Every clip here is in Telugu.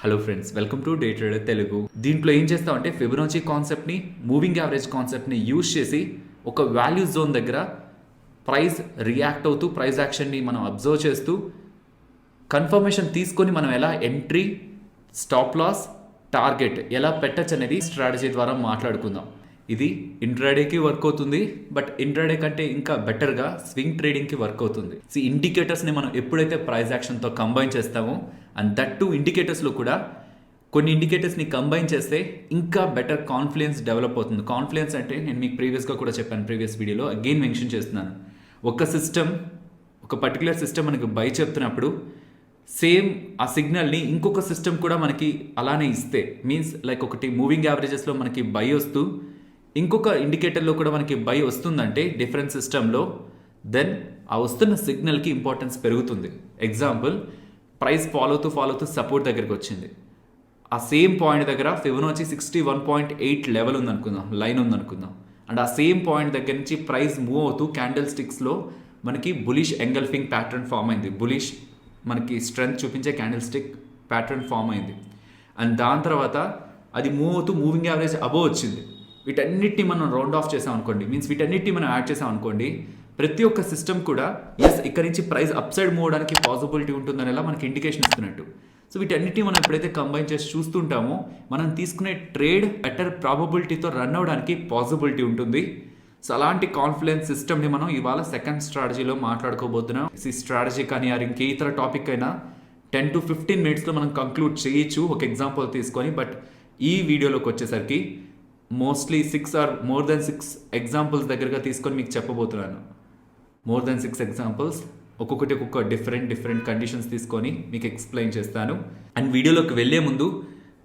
Hello friends, welcome to day trader Telugu. దీంట్లో ఏం చేస్తామంటే ఫిబొనాచి కాన్సెప్ట్ని, మూవింగ్ యావరేజ్ కాన్సెప్ట్ని యూజ్ చేసి ఒక వాల్యూ జోన్ దగ్గర ప్రైస్ రియాక్ట్ అవుతూ ప్రైస్ యాక్షన్ని మనం అబ్జర్వ్ చేస్తూ కన్ఫర్మేషన్ తీసుకొని మనం ఎలా ఎంట్రీ, స్టాప్ లాస్, టార్గెట్ ఎలా పెట్టచ్చు అనేది స్ట్రాటజీ ద్వారా మాట్లాడుకుందాం. ఇది ఇంట్రాడేకి వర్క్ అవుతుంది, బట్ ఇంట్రాడే కంటే ఇంకా బెటర్గా స్వింగ్ ట్రేడింగ్కి వర్క్ అవుతుంది. ఇండికేటర్స్ని మనం ఎప్పుడైతే ప్రైస్ యాక్షన్తో కంబైన్ చేస్తామో, అండ్ దట్ టు ఇండికేటర్స్లో కూడా కొన్ని ఇండికేటర్స్ని కంబైన్ చేస్తే ఇంకా బెటర్ కాన్ఫిడెన్స్ డెవలప్ అవుతుంది. కాన్ఫిడెన్స్ అంటే నేను మీకు ప్రీవియస్గా కూడా చెప్పాను, ప్రీవియస్ వీడియోలో అగైన్ మెన్షన్ చేస్తున్నాను. ఒక సిస్టమ్, ఒక పర్టికులర్ సిస్టమ్ మనకి బై చెప్తున్నప్పుడు సేమ్ ఆ సిగ్నల్ని ఇంకొక సిస్టమ్ కూడా మనకి అలానే ఇస్తే, మీన్స్ లైక్ ఒకటి మూవింగ్ యావరేజెస్లో మనకి బై వస్తూ ఇంకొక ఇండికేటర్లో కూడా మనకి బై వస్తుందంటే డిఫరెంట్ సిస్టంలో, దెన్ ఆ వస్తున్న సిగ్నల్కి ఇంపార్టెన్స్ పెరుగుతుంది. ఎగ్జాంపుల్, ప్రైస్ ఫాలో అవుతూ సపోర్ట్ దగ్గరికి వచ్చింది. ఆ సేమ్ పాయింట్ దగ్గర ఫిబొనాచి 61.8 లెవెల్ ఉందనుకుందాం, లైన్ ఉందనుకుందాం. అండ్ ఆ సేమ్ పాయింట్ దగ్గర నుంచి ప్రైస్ మూవ్ అవుతూ క్యాండిల్ స్టిక్స్లో మనకి బులిష్ ఎంగల్ఫింగ్ ప్యాటర్న్ ఫామ్ అయింది. బులిష్ మనకి స్ట్రెంగ్త్ చూపించే క్యాండిల్ స్టిక్ ప్యాటర్న్ ఫామ్ అయింది. అండ్ దాని తర్వాత అది మూవ్ అవుతూ మూవింగ్ యావరేజ్ అబోవ్ వచ్చింది. వీటన్నిటిని మనం రౌండ్ ఆఫ్ చేసాం అనుకోండి, మీన్స్ వీటన్నిటిని మనం యాడ్ చేసాం అనుకోండి, ప్రతి ఒక్క సిస్టమ్ కూడా ఎస్ ఇక్కడ నుంచి ప్రైస్ అప్ సైడ్ మూవ్ అవడానికి పాసిబిలిటీ ఉంటుందనేలా మనకి ఇండికేషన్ ఇస్తున్నట్టు. సో వీటన్నిటిని మనం ఎప్పుడైతే కంబైన్ చేసి చూస్తుంటామో మనం తీసుకునే ట్రేడ్ బెటర్ ప్రాబబిలిటీతో రన్ అవ్వడానికి పాసిబిలిటీ ఉంటుంది. సో అలాంటి కాన్ఫిడెన్స్ సిస్టమ్ని మనం ఇవాళ సెకండ్ స్ట్రాటజీలో మాట్లాడుకోబోతున్నాం. ఈ స్ట్రాటజీ కానీ ఇంకే ఇతర టాపిక్ అయినా 10 to 15 మినిట్స్లో మనం కంక్లూడ్ చేయొచ్చు ఒక ఎగ్జాంపుల్ తీసుకొని. బట్ ఈ వీడియోలోకి వచ్చేసరికి mostly 6 or more than 6 examples దగ్గరగా తీసుకొని మీకు చెప్పబోతున్నాను. మోర్ దెన్ 6 ఎగ్జాంపుల్స్, ఒక్కొక్క డిఫరెంట్ కండిషన్స్ తీసుకొని మీకు ఎక్స్ప్లెయిన్ చేస్తాను. అండ్ వీడియోలోకి వెళ్ళే ముందు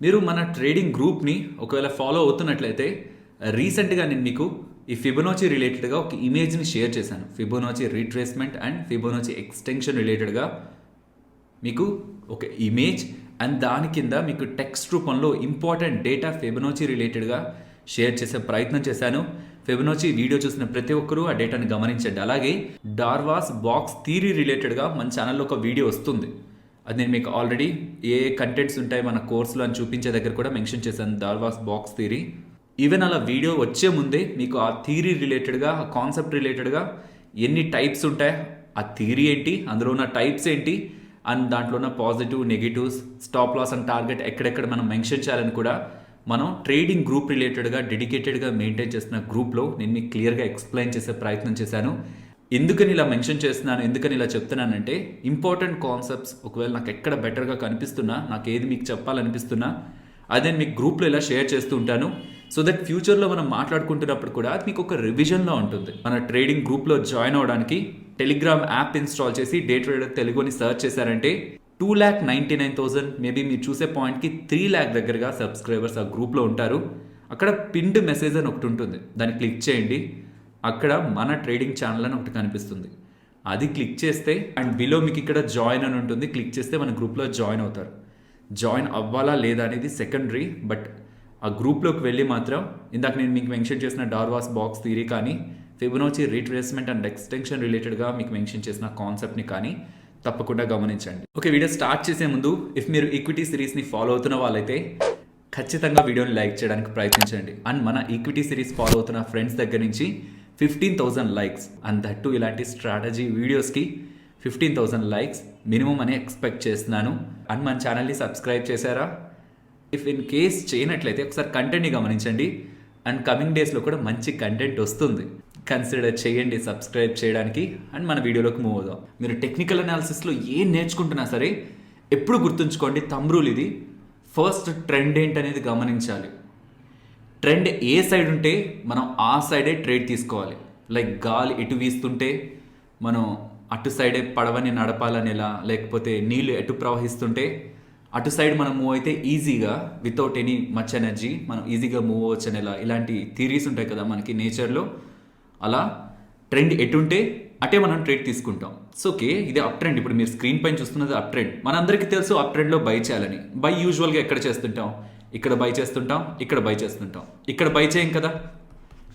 మీరు మన ట్రేడింగ్ గ్రూప్ని ఒకవేళ ఫాలో అవుతున్నట్లయితే, రీసెంట్గా నేను మీకు ఈ ఫిబొనాచి రిలేటెడ్గా ఒక ఇమేజ్ని షేర్ చేశాను. Fibonacci retracement and Fibonacci extension రిలేటెడ్గా మీకు ఒక ఇమేజ్ అండ్ దాని కింద మీకు టెక్స్ట్ రూపంలో ఇంపార్టెంట్ డేటా ఫిబొనాచి రిలేటెడ్గా షేర్ చేసే ప్రయత్నం చేశాను. ఫిబొనాచి వీడియో చూసిన ప్రతి ఒక్కరూ ఆ డేటాను గమనించండి. అలాగే డార్వాస్ బాక్స్ థియరీ రిలేటెడ్గా మన ఛానల్లో ఒక వీడియో వస్తుంది. అది నేను మీకు ఆల్రెడీ ఏ కంటెంట్స్ ఉంటాయి మన కోర్సులో అని చూపించే దగ్గర కూడా మెన్షన్ చేశాను, డార్వాస్ బాక్స్ థియరీ. ఈవెన్ అలా వీడియో వచ్చే ముందే మీకు ఆ థియరీ రిలేటెడ్గా, ఆ కాన్సెప్ట్ రిలేటెడ్గా ఎన్ని టైప్స్ ఉంటాయి, ఆ థియరీ ఏంటి, అందులో ఉన్న టైప్స్ ఏంటి, అండ్ దాంట్లో ఉన్న positive, negatives, stop loss and target ఎక్కడెక్కడ మనం మెన్షన్ చేయాలని కూడా మనం ట్రేడింగ్ గ్రూప్ రిలేటెడ్గా డెడికేటెడ్గా మెయింటైన్ చేస్తున్న గ్రూప్లో నేను మీకు క్లియర్గా ఎక్స్ప్లెయిన్ చేసే ప్రయత్నం చేశాను. ఎందుకని ఇలా మెన్షన్ చేస్తున్నాను, ఎందుకని ఇలా చెప్తున్నానంటే, ఇంపార్టెంట్ కాన్సెప్ట్స్ ఒకవేళ నాకు ఎక్కడ బెటర్గా కనిపిస్తున్నా, నాకు ఏది మీకు చెప్పాలనిపిస్తున్నా అదే మీకు గ్రూప్లో ఇలా షేర్ చేస్తూ ఉంటాను. సో దట్ ఫ్యూచర్లో మనం మాట్లాడుకుంటున్నప్పుడు కూడా అది మీకు ఒక రివిజన్లో ఉంటుంది. మన ట్రేడింగ్ గ్రూప్లో జాయిన్ అవ్వడానికి టెలిగ్రామ్ యాప్ ఇన్స్టాల్ చేసి డే ట్రేడర్ తెలుగుని సర్చ్ చేశారంటే 2,99,000 మేబీ మీరు చూసే పాయింట్కి 3 lakh దగ్గరగా సబ్స్క్రైబర్స్ ఆ గ్రూప్లో ఉంటారు. అక్కడ పిన్డ్ మెసేజ్ అని ఒకటి ఉంటుంది, దాన్ని క్లిక్ చేయండి. అక్కడ మన ట్రేడింగ్ ఛానల్ అని ఒకటి కనిపిస్తుంది, అది క్లిక్ చేస్తే అండ్ బిలో మీకు ఇక్కడ జాయిన్ అని ఉంటుంది, క్లిక్ చేస్తే మన గ్రూప్లో జాయిన్ అవుతారు. జాయిన్ అవ్వాలా లేదా అనేది సెకండరీ, బట్ ఆ గ్రూప్లోకి వెళ్ళి మాత్రం ఇందాక నేను మీకు మెన్షన్ చేసిన డార్వాస్ బాక్స్ థియరీ కానీ, ఫిబొనాచి రీట్రేస్మెంట్ అండ్ ఎక్స్టెన్షన్ రిలేటెడ్గా మీకు మెన్షన్ చేసిన కాన్సెప్ట్ని కానీ తప్పకుండా గమనించండి. ఓకే, వీడియో స్టార్ట్ చేసే ముందు ఇఫ్ మీరు ఈక్విటీ సిరీస్ని ఫాలో అవుతున్న వాళ్ళైతే ఖచ్చితంగా వీడియోని లైక్ చేయడానికి ప్రయత్నించండి. అండ్ మన ఈక్విటీ సిరీస్ ఫాలో అవుతున్న ఫ్రెండ్స్ దగ్గర నుంచి 15,000 లైక్స్, అండ్ దట్టు ఇలాంటి స్ట్రాటజీ వీడియోస్కి 15,000 లైక్స్ మినిమం అని ఎక్స్పెక్ట్ చేస్తున్నాను. అండ్ మన ఛానల్ని సబ్స్క్రైబ్ చేశారా? ఇఫ్ ఇన్ కేస్ చేయనట్లయితే ఒకసారి కంటెంట్ని గమనించండి. అండ్ కమింగ్ డేస్లో కూడా మంచి కంటెంట్ వస్తుంది, కన్సిడర్ చేయండి సబ్స్క్రైబ్ చేయడానికి. అండ్ మన వీడియోలోకి మూవ్ అవుదాం. మీరు టెక్నికల్ అనాలిసిస్లో ఏం నేర్చుకుంటున్నా సరే ఎప్పుడు గుర్తుంచుకోండి, థంబ్ రూల్ ఇది. ఫస్ట్ ట్రెండ్ ఏంటనేది గమనించాలి. ట్రెండ్ ఏ సైడ్ ఉంటే మనం ఆ సైడే ట్రేడ్ తీసుకోవాలి. లైక్ గాలి ఎటు వీస్తుంటే మనం అటు సైడే పడవని నడపాలనేలా, లేకపోతే నీళ్ళు ఎటు ప్రవహిస్తుంటే అటు సైడ్ మనం మూవ్ అయితే ఈజీగా వితౌట్ ఎనీ మచ్ ఎనర్జీ మనం ఈజీగా మూవ్ అవ్వచ్చు అనేలా, ఇలాంటి థియరీస్ ఉంటాయి కదా మనకి నేచర్లో. అలా ట్రెండ్ ఎటుంటే అటే మనం ట్రేడ్ తీసుకుంటాం. సో ఓకే, ఇది అప్ ట్రెండ్. ఇప్పుడు మీరు స్క్రీన్ పైన చూస్తున్నది అప్ ట్రెండ్. మనందరికీ తెలుసు అప్ ట్రెండ్లో బై చేయాలని. బై యూజువల్గా ఎక్కడ చేస్తుంటాం? ఇక్కడ బై చేస్తుంటాం, ఇక్కడ బై చేస్తుంటాం. ఇక్కడ బై చేయం కదా,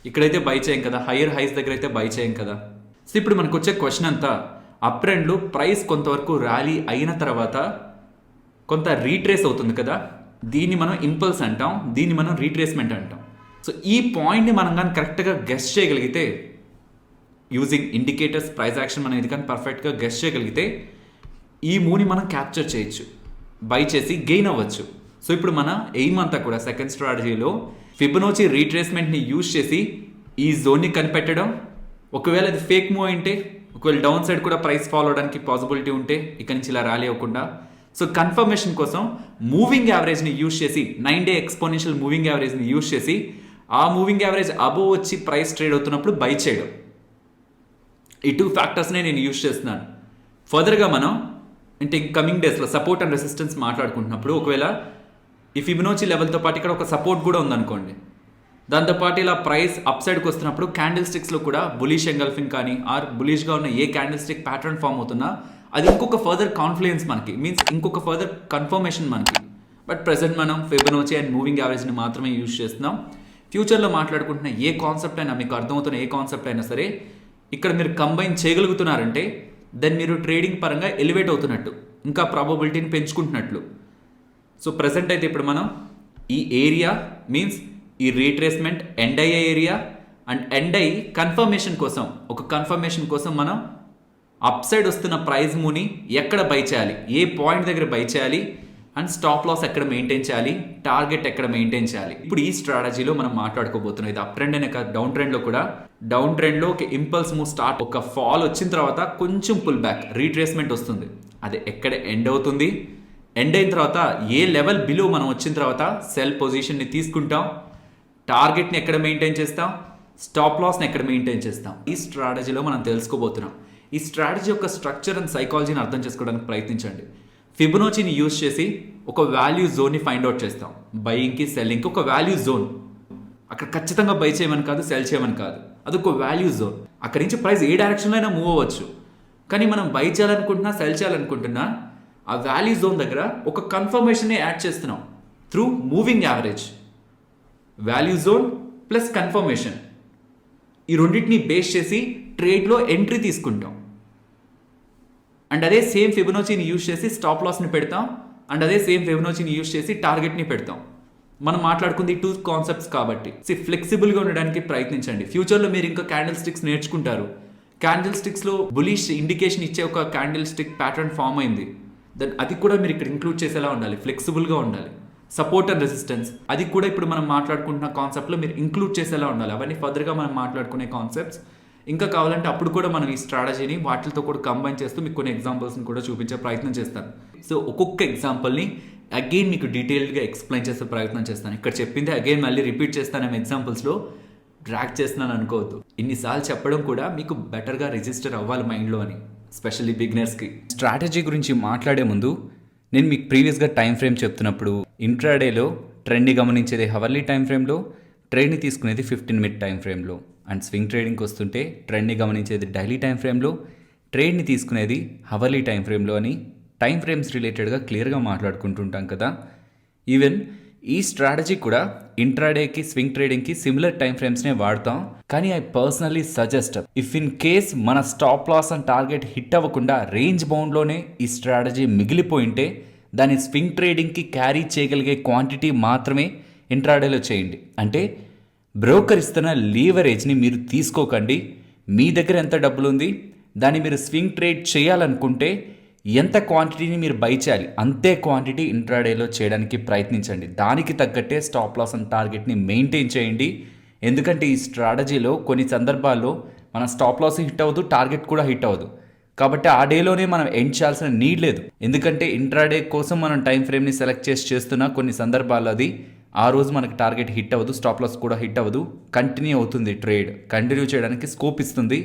ఇక్కడైతే బై చేయం కదా, హయ్యర్ హైస్ దగ్గర అయితే బై చేయం కదా. సో ఇప్పుడు మనకు వచ్చే క్వశ్చన్ అంతా, అప్ ట్రెండ్లో ప్రైస్ కొంతవరకు ర్యాలీ అయిన తర్వాత కొంత రీట్రేస్ అవుతుంది కదా, దీన్ని మనం ఇంపల్స్ అంటాం, దీన్ని మనం రీట్రేస్మెంట్ అంటాం. సో ఈ పాయింట్ని మనం కానీ కరెక్ట్గా గెస్ చేయగలిగితే, యూజింగ్ ఇండికేటర్స్ ప్రైస్ యాక్షన్ మనం ఇది కానీ పర్ఫెక్ట్గా గెస్ చేయగలిగితే ఈ మూవ్ని మనం క్యాప్చర్ చేయొచ్చు, బై చేసి గెయిన్ అవ్వచ్చు. సో ఇప్పుడు మన ఎయిమ్ అంతా కూడా సెకండ్ స్ట్రాటజీలో ఫిబొనాచి రీట్రేస్మెంట్ని యూజ్ చేసి ఈ జోన్ని కనిపెట్టడం. ఒకవేళ అది ఫేక్ మూవ్ అయితే, ఒకవేళ డౌన్ సైడ్ కూడా ప్రైస్ ఫాలో అవడానికి పాసిబిలిటీ ఉంటే ఇక్కడి నుంచి ఇలా ర్యాలీ అవ్వకుండా, సో కన్ఫర్మేషన్ కోసం మూవింగ్ యావరేజ్ని యూజ్ చేసి 9-డే ఎక్స్పోనెన్షియల్ మూవింగ్ యావరేజ్ని యూజ్ చేసి ఆ మూవింగ్ యావరేజ్ అబోవ్ వచ్చి ప్రైస్ ట్రేడ్ అవుతున్నప్పుడు బై చేయడం. ఈ 2 ఫ్యాక్టర్స్నే నేను యూజ్ చేస్తున్నాను. ఫర్దర్గా మనం అంటే కమింగ్ డేస్లో సపోర్ట్ అండ్ రెసిస్టెన్స్ మాట్లాడుకుంటున్నప్పుడు, ఒకవేళ ఈ ఫిబొనాచి లెవెల్తో పాటు ఇక్కడ ఒక సపోర్ట్ కూడా ఉందనుకోండి, దాంతోపాటు ఇలా ప్రైస్ అప్ సైడ్కి వస్తున్నప్పుడు క్యాండిల్ స్టిక్స్లో కూడా బులిష్ ఎంగల్ఫింగ్ కానీ ఆర్ బులిష్గా ఉన్న ఏ క్యాండిల్ స్టిక్ ప్యాటర్న్ ఫామ్ అవుతున్నా అది ఇంకొక ఫర్దర్ కాన్ఫ్లుయెన్స్ మనకి, మీన్స్ ఇంకొక ఫర్దర్ కన్ఫర్మేషన్ మనకి. బట్ ప్రెసెంట్ మనం ఫిబొనాచి అండ్ మూవింగ్ యావరేజ్ని మాత్రమే యూజ్ చేస్తున్నాం. ఫ్యూచర్లో మాట్లాడుకుంటున్న ఏ కాన్సెప్ట్ అయినా, మీకు అర్థమవుతున్న ఏ కాన్సెప్ట్ అయినా సరే ఇక్కడ మీరు కంబైన్ చేయగలుగుతున్నారంటే దెన్ మీరు ట్రేడింగ్ పరంగా ఎలివేట్ అవుతున్నట్టు, ఇంకా ప్రాబబిలిటీని పెంచుకుంటున్నట్లు. సో ప్రెసెంట్ అయితే ఇప్పుడు మనం ఈ ఏరియా మీన్స్ ఈ రీట్రేస్మెంట్ ఎండ్ అయ్యే ఏరియా అండ్ ఎండ్ అయ్యి కన్ఫర్మేషన్ కోసం, ఒక కన్ఫర్మేషన్ కోసం మనం అప్ సైడ్ వస్తున్న ప్రైస్ మూవ్ని ఎక్కడ బై చేయాలి, ఏ పాయింట్ దగ్గర బై చేయాలి అండ్ స్టాప్ లాస్ ఎక్కడ మెయింటైన్ చేయాలి, టార్గెట్ ఎక్కడ మెయింటైన్ చేయాలి. ఇప్పుడు ఈ స్ట్రాటజీలో మనం మాట్లాడుకోబోతున్నాం. ఇది అప్ ట్రెండ్ అనే కాదు, డౌన్ ట్రెండ్లో కూడా. డౌన్ ట్రెండ్లో ఒక ఇంపల్స్ మూవ్ స్టార్ట్, ఒక ఫాల్ వచ్చిన తర్వాత కొంచెం పుల్ బ్యాక్ రీట్రేస్మెంట్ వస్తుంది. అది ఎక్కడ ఎండ్ అవుతుంది, ఎండ్ అయిన తర్వాత ఏ లెవెల్ బిలో మనం వచ్చిన తర్వాత సెల్ పొజిషన్ని తీసుకుంటాం, టార్గెట్ని ఎక్కడ మెయింటైన్ చేస్తాం, స్టాప్ లాస్ని ఎక్కడ మెయింటైన్ చేస్తాం, ఈ స్ట్రాటజీలో మనం తెలుసుకోబోతున్నాం. ఈ స్ట్రాటజీ యొక్క స్ట్రక్చర్ అండ్ సైకాలజీని అర్థం చేసుకోవడానికి ప్రయత్నించండి. ఫిబొనాచిని యూజ్ చేసి ఒక వాల్యూ జోన్ని ఫైండ్ అవుట్ చేస్తాం. బయింగ్కి సెల్లింగ్కి ఒక వాల్యూ జోన్, అక్కడ ఖచ్చితంగా బై చేయమని కాదు, సెల్ చేయమని కాదు, అది ఒక వాల్యూ జోన్. అక్కడి నుంచి ప్రైస్ ఏ డైరెక్షన్లో అయినా మూవ్ అవ్వచ్చు. కానీ మనం బై చేయాలనుకుంటున్నా, సెల్ చేయాలనుకుంటున్నా ఆ వాల్యూ జోన్ దగ్గర ఒక కన్ఫర్మేషన్ని యాడ్ చేస్తున్నాం through moving average. Value zone plus confirmation, ఈ రెండింటిని బేస్ చేసి ట్రేడ్లో ఎంట్రీ తీసుకుంటాం. అండ్ అదే సేమ్ ఫిబొనాచిని యూజ్ చేసి స్టాప్ లాస్ని పెడతాం, అండ్ అదే సేమ్ ఫిబొనాచిని యూజ్ చేసి టార్గెట్ని పెడతాం. మనం మాట్లాడుకుంది 2 కాన్సెప్ట్స్ కాబట్టి ఫ్లెక్సిబుల్గా ఉండడానికి ప్రయత్నించండి. ఫ్యూచర్లో మీరు ఇంకా క్యాండిల్ స్టిక్స్ నేర్చుకుంటారు. క్యాండిల్ స్టిక్స్లో బులిష్ ఇండికేషన్ ఇచ్చే ఒక క్యాండిల్ స్టిక్ ప్యాటర్న్ ఫామ్ అయింది, దెన్ అది కూడా మీరు ఇక్కడ ఇంక్లూడ్ చేసేలా ఉండాలి, ఫ్లెక్సిబుల్గా ఉండాలి. సపోర్ట్ అండ్ రెసిస్టెన్స్, అది కూడా ఇప్పుడు మనం మాట్లాడుకుంటున్న కాన్సెప్ట్లో మీరు ఇంక్లూడ్ చేసేలా ఉండాలి. అవన్నీ ఫర్దర్గా మనం మాట్లాడుకునే కాన్సెప్ట్స్. ఇంకా కావాలంటే అప్పుడు కూడా మనం ఈ స్ట్రాటజీని వాటితో కూడా కంబైన్ చేస్తూ మీకు కొన్ని ఎగ్జాంపుల్స్ని కూడా చూపించే ప్రయత్నం చేస్తాను. సో ఒక్కొక్క ఎగ్జాంపుల్ని అగైన్ మీకు డీటెయిల్గా ఎక్స్ప్లెయిన్ చేసే ప్రయత్నం చేస్తాను. ఇక్కడ చెప్పింది అగైన్ మళ్ళీ రిపీట్ చేస్తాను, ఎగ్జాంపుల్స్లో డ్రాగ్ చేస్తున్నాను అనుకోవద్దు. ఇన్నిసార్లు చెప్పడం కూడా మీకు బెటర్గా రిజిస్టర్ అవ్వాలి మైండ్లో అని, స్పెషల్లీ బిగినర్స్కి. స్ట్రాటజీ గురించి మాట్లాడే ముందు నేను మీకు ప్రీవియస్గా టైం ఫ్రేమ్ చెప్తున్నప్పుడు ఇంట్రాడేలో ట్రెండ్ని గమనించేది హవర్లీ టైం ఫ్రేమ్లో, ట్రేడ్ని తీసుకునేది 15-minute టైం ఫ్రేమ్లో, అండ్ స్వింగ్ ట్రేడింగ్కి వస్తుంటే ట్రెండ్ని గమనించేది డైలీ టైం ఫ్రేమ్లో, ట్రేడ్ని తీసుకునేది హవర్లీ టైం ఫ్రేమ్లో అని టైం ఫ్రేమ్స్ రిలేటెడ్గా క్లియర్గా మాట్లాడుకుంటుంటాం కదా. ఈవెన్ ఈ స్ట్రాటజీ కూడా ఇంట్రాడేకి స్వింగ్ ట్రేడింగ్కి సిమిలర్ టైం ఫ్రేమ్స్నే వాడతాం. కానీ I personally suggest, if in case మన stop loss and target hit అవ్వకుండా రేంజ్ బౌండ్లోనే ఈ స్ట్రాటజీ మిగిలిపోయింటే దాన్ని స్వింగ్ ట్రేడింగ్కి క్యారీ చేయగలిగే క్వాంటిటీ మాత్రమే ఇంట్రాడేలో చేయండి. అంటే బ్రోకర్ ఇస్తున్న లీవరేజ్ని మీరు తీసుకోకండి. మీ దగ్గర ఎంత డబ్బులు ఉంది, దాన్ని మీరు స్వింగ్ ట్రేడ్ చేయాలనుకుంటే ఎంత క్వాంటిటీని మీరు బై చేయాలి అంతే క్వాంటిటీ ఇంట్రాడేలో చేయడానికి ప్రయత్నించండి. దానికి తగ్గట్టే స్టాప్ లాస్ అండ్ టార్గెట్ని మెయింటైన్ చేయండి. ఎందుకంటే ఈ స్ట్రాటజీలో కొన్ని సందర్భాల్లో మన స్టాప్ లాస్ హిట్ అవ్వదు, టార్గెట్ కూడా హిట్ అవ్వదు. కాబట్టి ఆ డేలోనే మనం ఎండ్ చేయాల్సిన నీడ్ లేదు. ఎందుకంటే ఇంట్రాడే కోసం మనం టైం ఫ్రేమ్ని సెలెక్ట్ చేస్తున్న కొన్ని సందర్భాల్లో అది ఆ రోజు మనకి టార్గెట్ హిట్ అవ్వదు, స్టాప్ లాస్ కూడా హిట్ అవ్వదు, కంటిన్యూ అవుతుంది, ట్రేడ్ కంటిన్యూ చేయడానికి స్కోప్ ఇస్తుంది.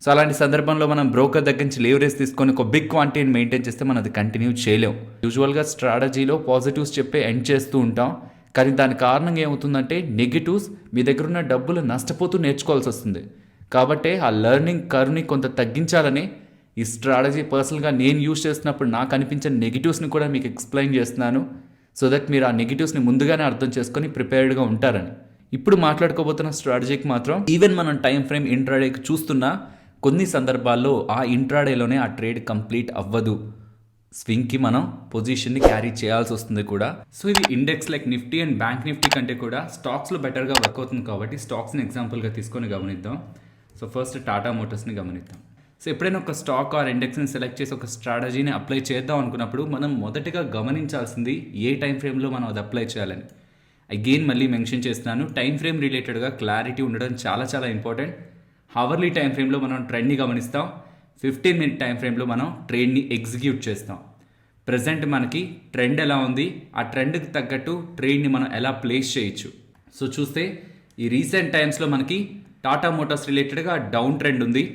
సో అలాంటి సందర్భంలో మనం బ్రోకర్ దగ్గర నుంచి లేవరేజ్ తీసుకొని ఒక బిగ్ క్వాంటిటీని మెయింటైన్ చేస్తే మనం అది కంటిన్యూ చేయలేం. యూజువల్గా స్ట్రాటజీలో పాజిటివ్స్ చెప్పే ఎండ్ చేస్తూ ఉంటాం, కానీ దాని కారణంగా ఏమవుతుందంటే నెగిటివ్స్ మీ దగ్గర ఉన్న డబ్బులు నష్టపోతూ నేర్చుకోవాల్సి వస్తుంది. కాబట్టి ఆ లెర్నింగ్ కర్వ్ని కొంత తగ్గించాలని ఈ స్ట్రాటజీ పర్సనల్గా నేను యూజ్ చేస్తున్నప్పుడు నాకు అనిపించిన నెగిటివ్స్ని కూడా మీకు ఎక్స్ప్లెయిన్ చేస్తున్నాను, సో దట్ మీరు ఆ నెగిటివ్స్ని ముందుగానే అర్థం చేసుకొని ప్రిపేర్డ్గా ఉంటారని. ఇప్పుడు మాట్లాడుకోబోతున్న స్ట్రాటజీకి మాత్రం ఈవెన్ మనం టైం ఫ్రేమ్ ఇంట్రాడేకి చూస్తున్నా కొన్ని సందర్భాల్లో ఆ ఇంట్రాడేలోనే ఆ ట్రేడ్ కంప్లీట్ అవ్వదు. స్వింగ్కి మనం పొజిషన్ని క్యారీ చేయాల్సి వస్తుంది కూడా. సో ఇది index like Nifty and bank Nifty కంటే కూడా స్టాక్స్లో బెటర్గా వర్క్ అవుతుంది కాబట్టి స్టాక్స్ని ఎగ్జాంపుల్గా తీసుకొని గమనిద్దాం. సో ఫస్ట్ టాటా మోటార్స్ని గమనిద్దాం. సో ఎప్పుడైనా ఒక స్టాక్ ఆర్ ఇండెక్స్ని సెలెక్ట్ చేసి ఒక స్ట్రాటజీని అప్లై చేద్దాం అనుకున్నప్పుడు మనం మొదటగా గమనించాల్సింది ఏ టైం ఫ్రేమ్లో మనం అది అప్లై చేయాలని. అగైన్ మళ్ళీ మెన్షన్ చేస్తున్నాను, టైం ఫ్రేమ్ రిలేటెడ్గా క్లారిటీ ఉండడం చాలా చాలా ఇంపార్టెంట్. హవర్లీ టైం ఫ్రేమ్లో మనం ట్రెండ్ని గమనిస్తాం, 15-minute టైం ఫ్రేమ్లో మనం ట్రేడ్ని ఎగ్జిక్యూట్ చేస్తాం. ప్రజెంట్ మనకి ట్రెండ్ ఎలా ఉంది, ఆ ట్రెండ్కి తగ్గట్టు ట్రేడ్ని మనం ఎలా ప్లేస్ చేయొచ్చు. సో చూస్తే ఈ రీసెంట్ టైమ్స్లో మనకి టాటా మోటార్స్ రిలేటెడ్గా డౌన్ ట్రెండ్ ఉంది.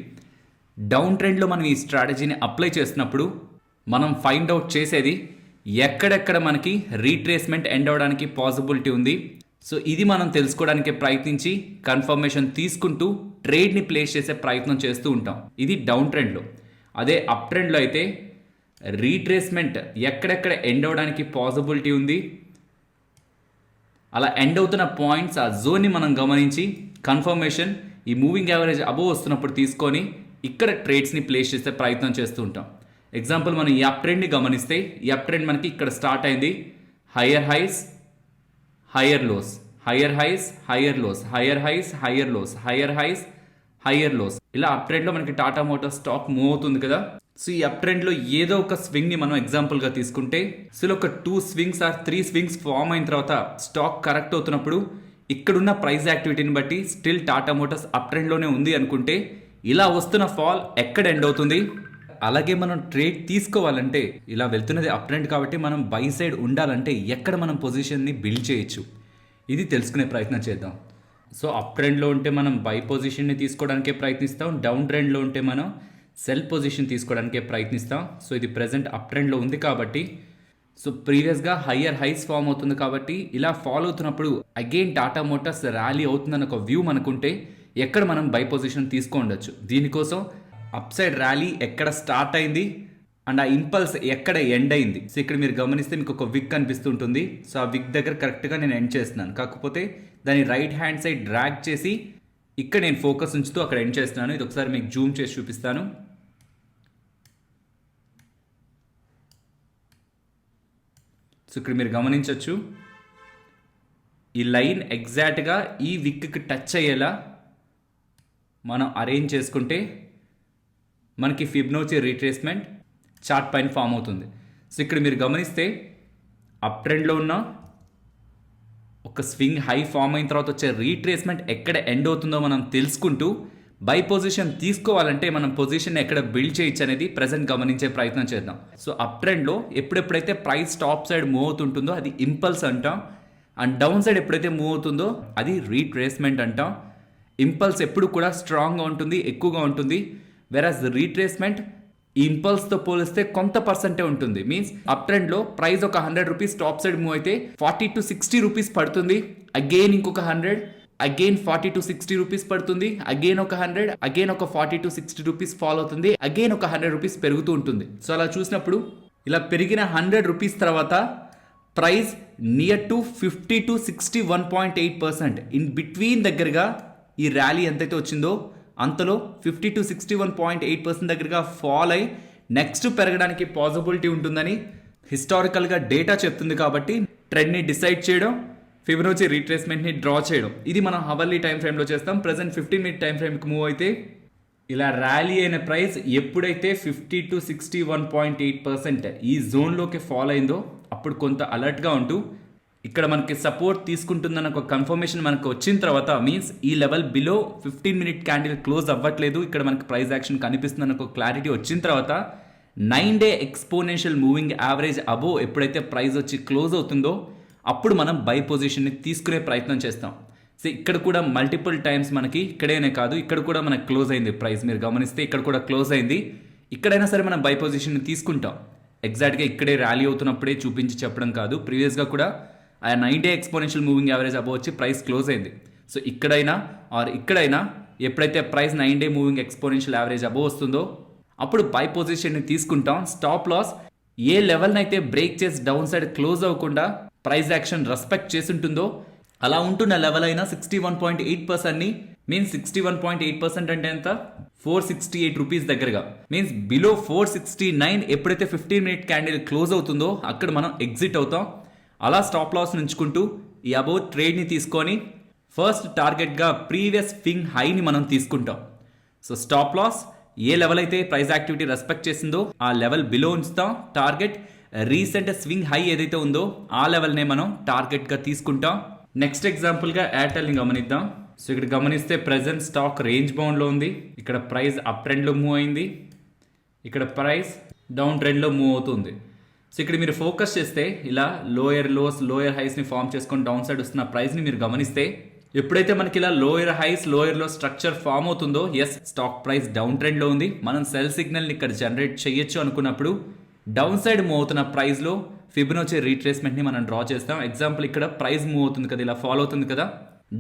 డౌన్ ట్రెండ్లో మనం ఈ స్ట్రాటజీని అప్లై చేసినప్పుడు మనం ఫైండ్ అవుట్ చేసేది ఎక్కడెక్కడ మనకి రీట్రేస్మెంట్ ఎండ్ అవడానికి పాసిబిలిటీ ఉంది. సో ఇది మనం తెలుసుకోవడానికి ప్రయత్నించి కన్ఫర్మేషన్ తీసుకుంటూ ట్రేడ్ని ప్లేస్ చేసే ప్రయత్నం చేస్తూ ఉంటాం. ఇది డౌన్ ట్రెండ్లో. అదే అప్ ట్రెండ్లో అయితే రీట్రేస్మెంట్ ఎక్కడెక్కడ ఎండ్ అవడానికి పాసిబిలిటీ ఉంది, అలా ఎండ్ అవుతున్న పాయింట్స్ ఆ జోన్ని మనం గమనించి కన్ఫర్మేషన్ ఈ మూవింగ్ యావరేజ్ అబోవ్ వస్తున్నప్పుడు తీసుకొని ఇక్కడ ట్రేడ్స్ని ప్లేస్ చేసే ప్రయత్నం చేస్తూ ఉంటాం. ఎగ్జాంపుల్ మనం ఈ అప్ ట్రెండ్ని గమనిస్తే ఈ అప్ ట్రెండ్ మనకి ఇక్కడ స్టార్ట్ అయింది. Higher highs, higher lows, higher highs, higher lows, higher highs, higher lows, higher highs, higher lows. ఇలా అప్ ట్రెండ్లో మనకి టాటా మోటార్స్ స్టాక్ మూవ్ అవుతుంది కదా. సో ఈ అప్ ట్రెండ్లో ఏదో ఒక స్వింగ్ని మనం ఎగ్జాంపుల్గా తీసుకుంటే, సో ఒక 2 స్వింగ్స్ ఆర్ 3 స్వింగ్స్ ఫామ్ అయిన తర్వాత స్టాక్ కరెక్ట్ అవుతున్నప్పుడు ఇక్కడున్న ప్రైస్ యాక్టివిటీని బట్టి స్టిల్ టాటా మోటార్స్ అప్ ట్రెండ్లోనే ఉంది అనుకుంటే, ఇలా వస్తున్న ఫాల్ ఎక్కడ ఎండ్ అవుతుంది. అలాగే మనం ట్రేడ్ తీసుకోవాలంటే ఇలా వెళ్తున్నది అప్ ట్రెండ్ కాబట్టి మనం బై సైడ్ ఉండాలంటే ఎక్కడ మనం పొజిషన్ని బిల్డ్ చేయొచ్చు, ఇది తెలుసుకునే ప్రయత్నం చేద్దాం. సో అప్ ట్రెండ్లో ఉంటే మనం బై పొజిషన్ని తీసుకోవడానికే ప్రయత్నిస్తాం, డౌన్ ట్రెండ్లో ఉంటే మనం సెల్ పొజిషన్ తీసుకోవడానికే ప్రయత్నిస్తాం. సో ఇది ప్రెజెంట్ అప్ ట్రెండ్లో ఉంది కాబట్టి, సో ప్రీవియస్గా హయ్యర్ హైస్ ఫామ్ అవుతుంది కాబట్టి ఇలా ఫాలో అవుతున్నప్పుడు అగైన్ టాటా మోటార్స్ ర్యాలీ అవుతుందని ఒక వ్యూ మనకుంటే ఎక్కడ మనం బై పొజిషన్ తీసుకోండొచ్చు. దీనికోసం అప్ సైడ్ ర్యాలీ ఎక్కడ స్టార్ట్ అయింది అండ్ ఆ ఇంపల్స్ ఎక్కడ ఎండ్ అయింది. సో ఇక్కడ మీరు గమనిస్తే మీకు ఒక విక్ కనిపిస్తుంటుంది. సో ఆ విక్ దగ్గర కరెక్ట్గా నేను ఎండ్ చేస్తున్నాను, కాకపోతే దాన్ని రైట్ హ్యాండ్ సైడ్ డ్రాగ్ చేసి ఇక్కడ నేను ఫోకస్ ఉంచుతూ అక్కడ ఎండ్ చేస్తున్నాను. ఇది ఒకసారి మీకు జూమ్ చేసి చూపిస్తాను. సో ఇక్కడ మీరు గమనించవచ్చు ఈ లైన్ ఎగ్జాక్ట్గా ఈ విక్కి టచ్ అయ్యేలా మనం అరేంజ్ చేసుకుంటే మనకి ఫిబ్నోచి రీట్రేస్మెంట్ చార్ట్ పైన ఫామ్ అవుతుంది. సో ఇక్కడ మీరు గమనిస్తే అప్ ట్రెండ్లో ఉన్న ఒక స్వింగ్ హై ఫామ్ అయిన తర్వాత వచ్చే రీట్రేస్మెంట్ ఎక్కడ ఎండ్ అవుతుందో మనం తెలుసుకుంటూ బై పొజిషన్ తీసుకోవాలంటే మనం పొజిషన్ ఎక్కడ బిల్డ్ చేయొచ్చు అనేది ప్రజెంట్ గమనించే ప్రయత్నం చేద్దాం. సో అప్ ట్రెండ్లో ఎప్పుడెప్పుడైతే ప్రైస్ టాప్ సైడ్ మూవ్ అవుతుంటుందో అది ఇంపల్స్ అంటాం, అండ్ డౌన్ సైడ్ ఎప్పుడైతే మూవ్ అవుతుందో అది రీట్రేస్మెంట్ అంటాం. ఇంపల్స్ ఎప్పుడు కూడా స్ట్రాంగ్గా ఉంటుంది, ఎక్కువగా ఉంటుంది. వెరాజ్ రీట్రేస్మెంట్ ఈ ఇంపల్స్తో పోలిస్తే కొంత పర్సెంటే ఉంటుంది. మీన్స్ అప్ ట్రెండ్లో ప్రైస్ ఒక 100 రూపీస్ టాప్ సైడ్ మూవ్ అయితే 40 to 60 రూపీస్ పడుతుంది. అగైన్ ఇంకొక 100, అగైన్ 40 to 60 రూపీస్ పడుతుంది. అగైన్ ఒక 100, అగైన్ ఒక 40 to 60 రూపీస్ ఫాల్ అవుతుంది. అగైన్ ఒక 100 రూపీస్ పెరుగుతూ ఉంటుంది. సో అలా చూసినప్పుడు ఇలా పెరిగిన 100 రూపీస్ తర్వాత price near to 50 to 61.8% in between దగ్గరగా ఈ ర్యాలీ ఎంతైతే వచ్చిందో అంతలో 50 to 61.8% దగ్గరగా ఫాల్ అయి నెక్స్ట్ పెరగడానికి పాసిబిలిటీ ఉంటుందని హిస్టారికల్గా డేటా చెప్తుంది. కాబట్టి ట్రెండ్ని డిసైడ్ చేయడం, ఫిబొనాచి రీట్రేస్మెంట్ని డ్రా చేయడం, ఇది మనం హవర్లీ టైం ఫ్రేమ్లో చేస్తాం. ప్రజెంట్ 15-minute టైం ఫ్రేమ్కి మూవ్ అయితే ఇలా ర్యాలీ అయిన ప్రైస్ ఎప్పుడైతే 50 to 61.8% ఈ జోన్లోకి ఫాల్ అయిందో అప్పుడు కొంత అలర్ట్గా ఉంటూ ఇక్కడ మనకి సపోర్ట్ తీసుకుంటుందన్న ఒక కన్ఫర్మేషన్ మనకు వచ్చిన తర్వాత, మీన్స్ ఈ level below 15-minute candle close అవ్వట్లేదు, ఇక్కడ మనకి ప్రైస్ యాక్షన్ కనిపిస్తుందన్న ఒక క్లారిటీ వచ్చిన తర్వాత 9-day exponential moving average above ఎప్పుడైతే ప్రైస్ వచ్చి క్లోజ్ అవుతుందో అప్పుడు మనం బై పొజిషన్ని తీసుకునే ప్రయత్నం చేస్తాం. సో ఇక్కడ కూడా మల్టిపుల్ టైమ్స్ మనకి ఇక్కడేనే కాదు, ఇక్కడ కూడా మనకు క్లోజ్ అయింది ప్రైస్. మీరు గమనిస్తే ఇక్కడ కూడా క్లోజ్ అయింది. ఇక్కడైనా సరే మనం బై పొజిషన్ని తీసుకుంటాం. ఎగ్జాక్ట్గా ఇక్కడే ర్యాలీ అవుతున్నప్పుడే చూపించి చెప్పడం కాదు, ప్రీవియస్గా కూడా ఆ 9-day exponential moving average above వచ్చి ప్రైస్ క్లోజ్ అయింది. సో ఇక్కడైనా ఆర్ ఇక్కడైనా ఎప్పుడైతే price 9-day moving exponential average above వస్తుందో అప్పుడు బై పొజిషన్ని తీసుకుంటాం. స్టాప్ లాస్ ఏ లెవెల్ని అయితే బ్రేక్ చేసి డౌన్ సైడ్ క్లోజ్ అవ్వకుండా ప్రైస్ యాక్షన్ రెస్పెక్ట్ చేసి ఉంటుందో అలా ఉంటున్న లెవెల్ అయినా 61.8%ని మీన్స్ 61.8% అంటే ఎంత, 468 రూపీస్ దగ్గరగా. మీన్స్ బిలో 469 ఎప్పుడైతే 15 మినిట్ క్యాండిల్ క్లోజ్ అవుతుందో అక్కడ మనం ఎగ్జిట్ అవుతాం. అలా స్టాప్ లాస్ ఉంచుకుంటూ ఈ అబౌవ్ ట్రేడ్ని తీసుకొని ఫస్ట్ టార్గెట్గా ప్రీవియస్ స్వింగ్ హైని మనం తీసుకుంటాం. సో స్టాప్ లాస్ ఏ లెవెల్ అయితే ప్రైస్ యాక్టివిటీ రెస్పెక్ట్ చేసిందో ఆ లెవెల్ బిలో ఉంచుతాం. టార్గెట్ రీసెంట్ స్వింగ్ హై ఏదైతే ఉందో ఆ లెవెల్నే మనం టార్గెట్గా తీసుకుంటాం. నెక్స్ట్ ఎగ్జాంపుల్గా ఎయిర్టెల్ని గమనిద్దాం. సో ఇక్కడ గమనిస్తే ప్రెజెంట్ స్టాక్ రేంజ్ బౌండ్లో ఉంది. ఇక్కడ ప్రైస్ అప్ ట్రెండ్లో మూవ్ అయింది, ఇక్కడ ప్రైస్ డౌన్ ట్రెండ్లో మూవ్ అవుతుంది. సో ఇక్కడ మీరు ఫోకస్ చేస్తే ఇలా లోయర్ లోస్ లోయర్ హైస్ని ఫామ్ చేసుకొని డౌన్ సైడ్ వస్తున్న ప్రైస్ని మీరు గమనిస్తే ఎప్పుడైతే మనకి ఇలా లోయర్ హైస్ లోయర్ లో స్ట్రక్చర్ ఫామ్ అవుతుందో ఎస్ స్టాక్ ప్రైస్ డౌన్ ట్రెండ్లో ఉంది, మనం సెల్ సిగ్నల్ని ఇక్కడ జనరేట్ చేయొచ్చు అనుకున్నప్పుడు డౌన్ సైడ్ మూవ్ అవుతున్న ప్రైస్లో ఫిబొనాచి రీట్రేస్మెంట్ని మనం డ్రా చేస్తాం. ఎగ్జాంపుల్ ఇక్కడ ప్రైస్ మూవ్ అవుతుంది కదా, ఇలా ఫాలో అవుతుంది కదా,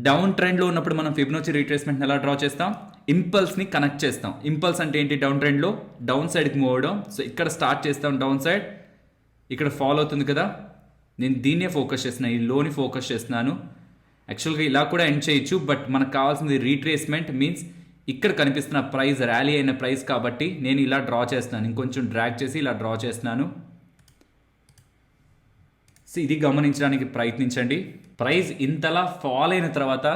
డౌన్ ట్రెండ్లో ఉన్నప్పుడు మనం ఫిబొనాచి రీట్రేస్మెంట్ని ఎలా డ్రా చేస్తాం, ఇంపల్స్ని కనెక్ట్ చేస్తాం. ఇంపల్స్ అంటే ఏంటి, డౌన్ ట్రెండ్లో డౌన్ సైడ్కి మూవ్ అవడం. సో ఇక్కడ స్టార్ట్ చేస్తాం డౌన్ సైడ్, ఇక్కడ ఫాలో అవుతుంది కదా, నేను దీన్నే ఫోకస్ చేస్తున్నాను, ఈ లోని ఫోకస్ చేస్తున్నాను. యాక్చువల్గా ఇలా కూడా ఎండ్ చేయొచ్చు, బట్ మనకు కావాల్సింది రీట్రేస్మెంట్. మీన్స్ ఇక్కడ కనిపిస్తున్న ప్రైస్ ర్యాలీ అయిన ప్రైస్ కాబట్టి నేను ఇలా డ్రా చేస్తున్నాను, ఇంకొంచెం డ్రాగ్ చేసి ఇలా డ్రా చేస్తున్నాను. సో ఇది గమనించడానికి ప్రయత్నించండి. ప్రైస్ ఇంతలా ఫాల్ అయిన తర్వాత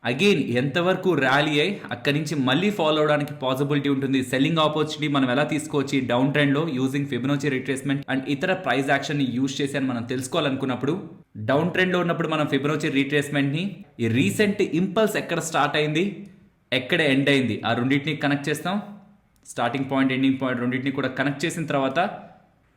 అగైన్ ఎంతవరకు ర్యాలీ అయ్యి అక్కడి నుంచి మళ్ళీ ఫాలో అవడానికి పాసిబిలిటీ ఉంటుంది, సెల్లింగ్ ఆపర్చునిటీ మనం ఎలా తీసుకోవచ్చు డౌన్ ట్రెండ్లో యూజింగ్ ఫిబొనాచి రిట్రేస్మెంట్ అండ్ ఇతర ప్రైస్ యాక్షన్ని యూజ్ చేసి అని మనం తెలుసుకోవాలనుకున్నప్పుడు డౌన్ ట్రెండ్లో ఉన్నప్పుడు మనం ఫిబొనాచి రీట్రేస్మెంట్ని ఈ రీసెంట్ ఇంపల్స్ ఎక్కడ స్టార్ట్ అయింది ఎక్కడ ఎండ్ అయింది ఆ రెండింటిని కనెక్ట్ చేస్తాం. స్టార్టింగ్ పాయింట్ ఎండింగ్ పాయింట్ రెండింటిని కూడా కనెక్ట్ చేసిన తర్వాత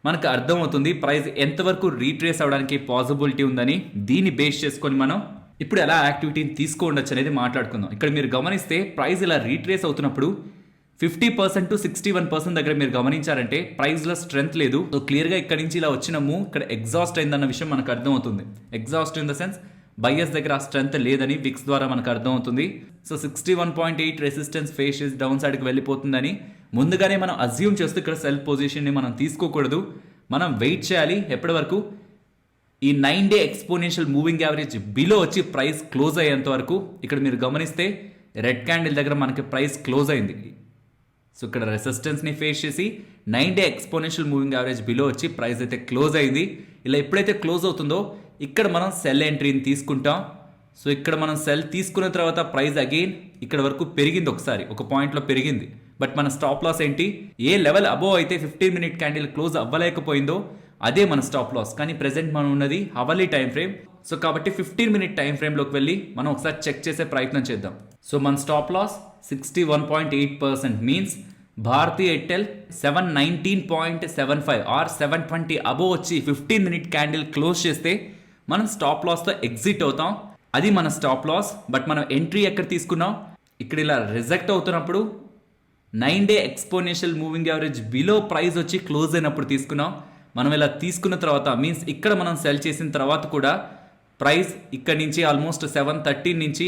మనకు అర్థమవుతుంది ప్రైస్ ఎంతవరకు రీట్రేస్ అవడానికి పాసిబిలిటీ ఉందని. దీన్ని బేస్ చేసుకొని మనం ఇప్పుడు ఎలా యాక్టివిటీని తీసుకోవచ్చు అనేది మాట్లాడుకుందాం. ఇక్కడ మీరు గమనిస్తే ప్రైస్ ఇలా రీట్రేస్ అవుతున్నప్పుడు 50% to 61% దగ్గర మీరు గమనించారంటే ప్రైస్లో స్ట్రెంత్ లేదు. సో క్లియర్గా ఇక్కడ నుంచి ఇలా వచ్చిన మూవ్ ఇక్కడ ఎగ్జాస్ట్ అయిందన్న విషయం మనకు అర్థమవుతుంది. Exhaust in the sense buyers దగ్గర ఆ స్ట్రెంత్ లేదని విక్స్ ద్వారా మనకు అర్థమవుతుంది. సో 61.8 రెసిస్టెన్స్ ఫేస్ చేసి డౌన్ సైడ్కి వెళ్ళిపోతుందని ముందుగానే మనం అజ్యూమ్ చేస్తూ ఇక్కడ సెల్ పొజిషన్ని మనం తీసుకోకూడదు. మనం వెయిట్ చేయాలి ఎప్పటి వరకు, ఈ 9-day exponential moving average below వచ్చి ప్రైస్ క్లోజ్ అయ్యేంత వరకు. ఇక్కడ మీరు గమనిస్తే రెడ్ క్యాండిల్ దగ్గర మనకి ప్రైస్ క్లోజ్ అయింది. సో ఇక్కడ రెసిస్టెన్స్ని ఫేస్ చేసి 9-day exponential moving average below వచ్చి ప్రైస్ అయితే క్లోజ్ అయింది. ఇలా ఎప్పుడైతే క్లోజ్ అవుతుందో ఇక్కడ మనం సెల్ ఎంట్రీని తీసుకుంటాం. సో ఇక్కడ మనం సెల్ తీసుకున్న తర్వాత ప్రైస్ అగైన్ ఇక్కడ వరకు పెరిగింది, ఒకసారి ఒక పాయింట్లో పెరిగింది. బట్ మన స్టాప్ లాస్ ఏంటి, ఏ లెవెల్ అబోవ్ అయితే 15 మినిట్ క్యాండిల్ క్లోజ్ అవ్వలేకపోయిందో అదే మన స్టాప్ లాస్. కానీ ప్రెసెంట్ మనం ఉన్నది హవర్లీ టైం ఫ్రేమ్. సో కాబట్టి 15 మినిట్ టైం ఫ్రేమ్లోకి వెళ్ళి మనం ఒకసారి చెక్ చేసే ప్రయత్నం చేద్దాం. సో మన stop loss 61.8% means Bharti Airtel 719.75 or 720 above వచ్చి 15 మినిట్ క్యాండిల్ క్లోజ్ చేస్తే మనం స్టాప్ లాస్తో ఎగ్జిట్ అవుతాం. అది మన స్టాప్ లాస్. బట్ మనం ఎంట్రీ ఎక్కడ తీసుకున్నాం, ఇక్కడ ఇలా రిజెక్ట్ అవుతున్నప్పుడు 9-day exponential moving average below price వచ్చి క్లోజ్ అయినప్పుడు తీసుకున్నాం. మనం ఇలా తీసుకున్న తర్వాత మీన్స్ ఇక్కడ మనం సెల్ చేసిన తర్వాత కూడా ప్రైస్ ఇక్కడ నుంచి ఆల్మోస్ట్ 713 నుంచి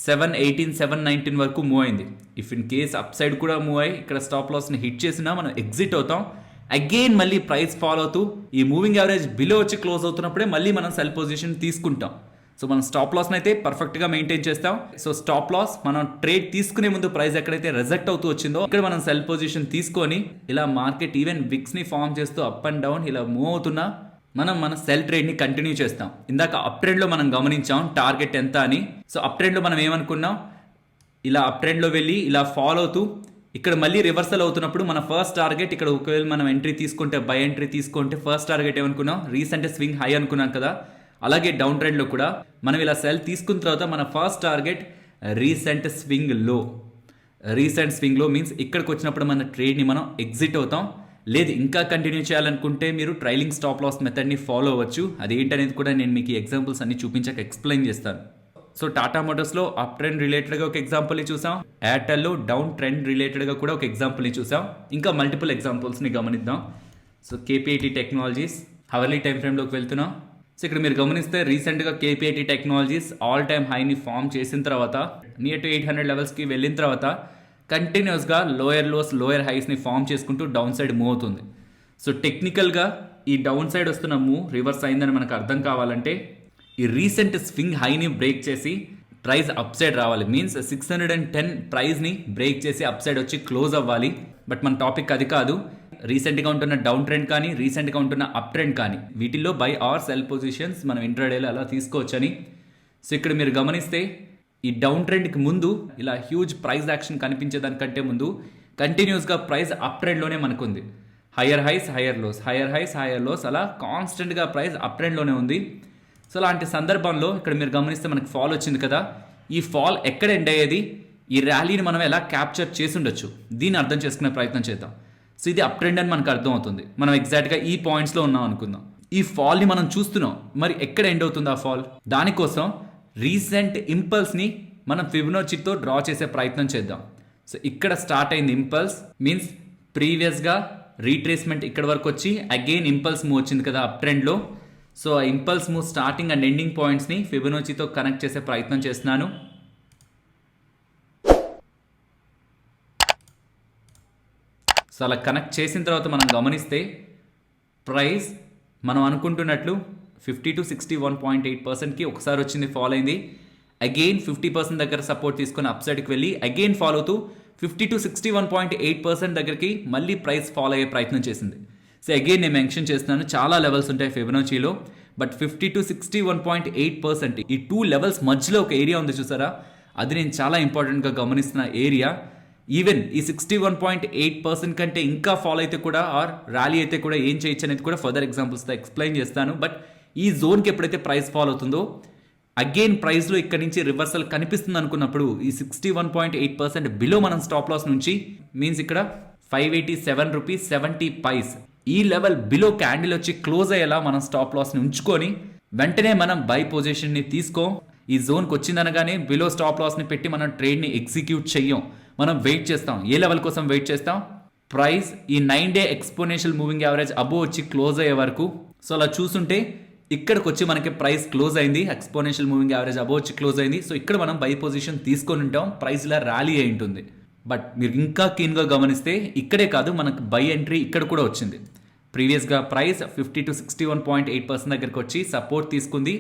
718 719 వరకు మూవ్ అయింది. If in case up side కూడా మూవ్ అయ్యి ఇక్కడ స్టాప్ లాస్ని హిట్ చేసినా మనం ఎగ్జిట్ అవుతాం. అగైన్ మళ్ళీ ప్రైస్ ఫాలో అవుతూ ఈ మూవింగ్ యావరేజ్ బిలో వచ్చి క్లోజ్ అవుతున్నప్పుడే మళ్ళీ మనం సెల్ పొజిషన్ తీసుకుంటాం. సో మనం స్టాప్ లాస్ని అయితే పర్ఫెక్ట్గా మెయింటైన్ చేస్తాం. సో స్టాప్ లాస్ మనం ట్రేడ్ తీసుకునే ముందు ప్రైస్ ఎక్కడైతే రిజెక్ట్ అవుతూ వచ్చిందో ఇక్కడ మనం సెల్ పొజిషన్ తీసుకొని ఇలా మార్కెట్ ఈవెన్ విక్స్ని ఫామ్ చేస్తూ అప్ అండ్ డౌన్ ఇలా మూవ్ అవుతున్నా మనం మన సెల్ ట్రేడ్ని కంటిన్యూ చేస్తాం. ఇందాక అప్ ట్రెండ్లో మనం గమనించాం టార్గెట్ ఎంత అని. సో అప్ ట్రెండ్లో మనం ఏమనుకున్నాం, ఇలా అప్ ట్రెండ్లో వెళ్ళి ఇలా ఫాలో అవుతూ ఇక్కడ మళ్ళీ రివర్సల్ అవుతున్నప్పుడు మన ఫస్ట్ టార్గెట్ ఇక్కడ ఒకవేళ మనం ఎంట్రీ తీసుకుంటే బై ఎంట్రీ తీసుకుంటే ఫస్ట్ టార్గెట్ ఏమనుకున్నాం, రీసెంట్ స్వింగ్ హై అనుకున్నాం కదా. అలాగే డౌన్ ట్రెండ్లో కూడా మనం ఇలా సెల్ తీసుకున్న తర్వాత మన ఫస్ట్ టార్గెట్ రీసెంట్ స్వింగ్ లో. రీసెంట్ స్వింగ్ లో మీన్స్ ఇక్కడికి వచ్చినప్పుడు మన ట్రేడ్ని మనం ఎగ్జిట్ అవుతాం. లేదు ఇంకా కంటిన్యూ చేయాలనుకుంటే మీరు ట్రైలింగ్ స్టాప్ లాస్ మెథడ్ని ఫాలో అవ్వచ్చు. అదేంటనేది కూడా నేను మీకు ఎగ్జాంపుల్స్ అన్ని చూపించాక ఎక్స్ప్లెయిన్ చేస్తాను. సో టాటా మోటార్స్లో అప్ ట్రెండ్ రిలేటెడ్గా ఒక ఎగ్జాంపుల్ని చూసాం, ఎయిర్టెల్లో డౌన్ ట్రెండ్ రిలేటెడ్గా కూడా ఒక ఎగ్జాంపుల్ని చూసాం. ఇంకా మల్టిపుల్ ఎగ్జాంపుల్స్ని గమనిద్దాం. So KPIT technologies hourly time ఫ్రేమ్లోకి వెళ్తున్నాం. సో ఇక్కడ మీరు గమనిస్తే రీసెంట్గా కేపీఐటీ టెక్నాలజీస్ ఆల్ టైమ్ హైని ఫామ్ చేసిన తర్వాత నియర్ టు 800 లెవెల్స్కి వెళ్ళిన తర్వాత కంటిన్యూస్గా లోయర్ లోస్ లోయర్ హైస్ని ఫామ్ చేసుకుంటూ డౌన్ సైడ్ మూవ్ అవుతుంది. సో టెక్నికల్గా ఈ డౌన్ సైడ్ వస్తున్న మూవ్ రివర్స్ అయిందని మనకు అర్థం కావాలంటే ఈ రీసెంట్ స్వింగ్ హైని బ్రేక్ చేసి ప్రైస్ అప్ సైడ్ రావాలి, మీన్స్ 610 ప్రైస్ని బ్రేక్ చేసి అప్ సైడ్ వచ్చి క్లోజ్ అవ్వాలి. బట్ మన టాపిక్ అది కాదు. రీసెంట్గా ఉంటున్న డౌన్ ట్రెండ్ కానీ రీసెంట్గా ఉంటున్న అప్ ట్రెండ్ కానీ వీటిల్లో బై ఆర్ సెల్ పొజిషన్స్ మనం ఇంట్రాడేలో అలా తీసుకోవచ్చని. సో ఇక్కడ మీరు గమనిస్తే ఈ డౌన్ ట్రెండ్కి ముందు ఇలా హ్యూజ్ ప్రైస్ యాక్షన్ కనిపించేదానికంటే ముందు కంటిన్యూస్గా ప్రైస్ అప్ ట్రెండ్లోనే మనకు ఉంది. Higher highs higher lows, higher highs higher lows, అలా కాన్స్టెంట్గా ప్రైస్ అప్ ట్రెండ్లోనే ఉంది. సో అలాంటి సందర్భంలో ఇక్కడ మీరు గమనిస్తే మనకు ఫాల్ వచ్చింది కదా, ఈ ఫాల్ ఎక్కడ ఎండ్ అయ్యేది, ఈ ర్యాలీని మనం ఎలా క్యాప్చర్ చేసి ఉండొచ్చు, దీన్ని అర్థం చేసుకునే ప్రయత్నం చేద్దాం. సో ఇది అప్ ట్రెండ్ అని మనకు అర్థం అవుతుంది. మనం ఎగ్జాక్ట్గా ఈ పాయింట్స్లో ఉన్నాం అనుకుందాం. ఈ ఫాల్ని మనం చూస్తున్నాం, మరి ఎక్కడ ఎండ్ అవుతుంది ఆ ఫాల్? దానికోసం రీసెంట్ ఇంపల్స్ని మనం ఫిబొనాచితో డ్రా చేసే ప్రయత్నం చేద్దాం. సో ఇక్కడ స్టార్ట్ అయింది ఇంపల్స్, మీన్స్ ప్రీవియస్గా రీట్రేస్మెంట్ ఇక్కడ వరకు వచ్చి అగైన్ ఇంపల్స్ మూవ్ వచ్చింది కదా అప్ ట్రెండ్లో. సో ఆ impulse move starting and ending పాయింట్స్ని ఫిబొనాచితో కనెక్ట్ చేసే ప్రయత్నం చేస్తున్నాను. సో అలా కనెక్ట్ చేసిన తర్వాత మనం గమనిస్తే ప్రైస్ మనం అనుకుంటున్నట్లు 50 to 61.8%కి ఒకసారి వచ్చింది, ఫాల్ అయింది. అగైన్ 50% దగ్గర సపోర్ట్ తీసుకొని అప్ సైడ్కి వెళ్ళి అగైన్ ఫాల్ అవుతూ 50 to 61.8% దగ్గరికి మళ్ళీ ప్రైస్ ఫాల్ అయ్యే ప్రయత్నం చేసింది. సో అగైన్ నేను మెన్షన్ చేస్తున్నాను, చాలా లెవెల్స్ ఉంటాయి ఫిబొనాచిలో, బట్ 50 to 61.8% ఈ 2 లెవెల్స్ మధ్యలో ఒక ఏరియా ఉంది చూసారా, అది నేను చాలా ఇంపార్టెంట్గా గమనిస్తున్న ఏరియా. ఈవెన్ ఈ 61.8% కంటే ఇంకా ఫాల్ అయితే కూడా ఆర్ ర్యాలీ అయితే కూడా ఏం చేయొచ్చు అనేది కూడా ఫర్దర్ ఎగ్జాంపుల్స్తో ఎక్స్ప్లెయిన్ చేస్తాను. బట్ ఈ జోన్కి ఎప్పుడైతే ప్రైస్ ఫాల్ అవుతుందో అగైన్ ప్రైస్లో ఇక్కడ నుంచి రివర్సల్ కనిపిస్తుంది అనుకున్నప్పుడు ఈ 61.8% బిలో మనం స్టాప్ లాస్ నుంచి, మీన్స్ ఇక్కడ 587 రూపీస్ 70 పైస్ ఈ లెవెల్ బిలో క్యాండిల్ వచ్చి క్లోజ్ అయ్యేలా మనం స్టాప్ లాస్ని ఉంచుకొని వెంటనే మనం బై పొజిషన్ని తీసుకో. ఈ జోన్కి వచ్చిందనగానే బిలో స్టాప్ లాస్ని పెట్టి మనం ట్రేడ్ని ఎగ్జిక్యూట్ చెయ్యం, మనం వెయిట్ చేస్తాం. ఏ లెవెల్ కోసం వెయిట్ చేస్తాం? ప్రైస్ ఈ 9-day exponential moving average above వచ్చి క్లోజ్ అయ్యే వరకు. సో అలా చూస్తుంటే ఇక్కడికి వచ్చి మనకి ప్రైస్ క్లోజ్ అయింది, ఎక్స్పోనెన్షియల్ మూవింగ్ యావరేజ్ అబోవ్ వచ్చి క్లోజ్ అయింది. సో ఇక్కడ మనం బై పొజిషన్ తీసుకొని ఉంటాం, ప్రైస్ ఇలా ర్యాలీ అయి ఉంటుంది. బట్ మీరు ఇంకా కీన్గా గమనిస్తే ఇక్కడే కాదు, మనకు బై ఎంట్రీ ఇక్కడ కూడా వచ్చింది. ప్రీవియస్గా ప్రైస్ 50 to 61.8% దగ్గరికి వచ్చి సపోర్ట్ తీసుకుంది,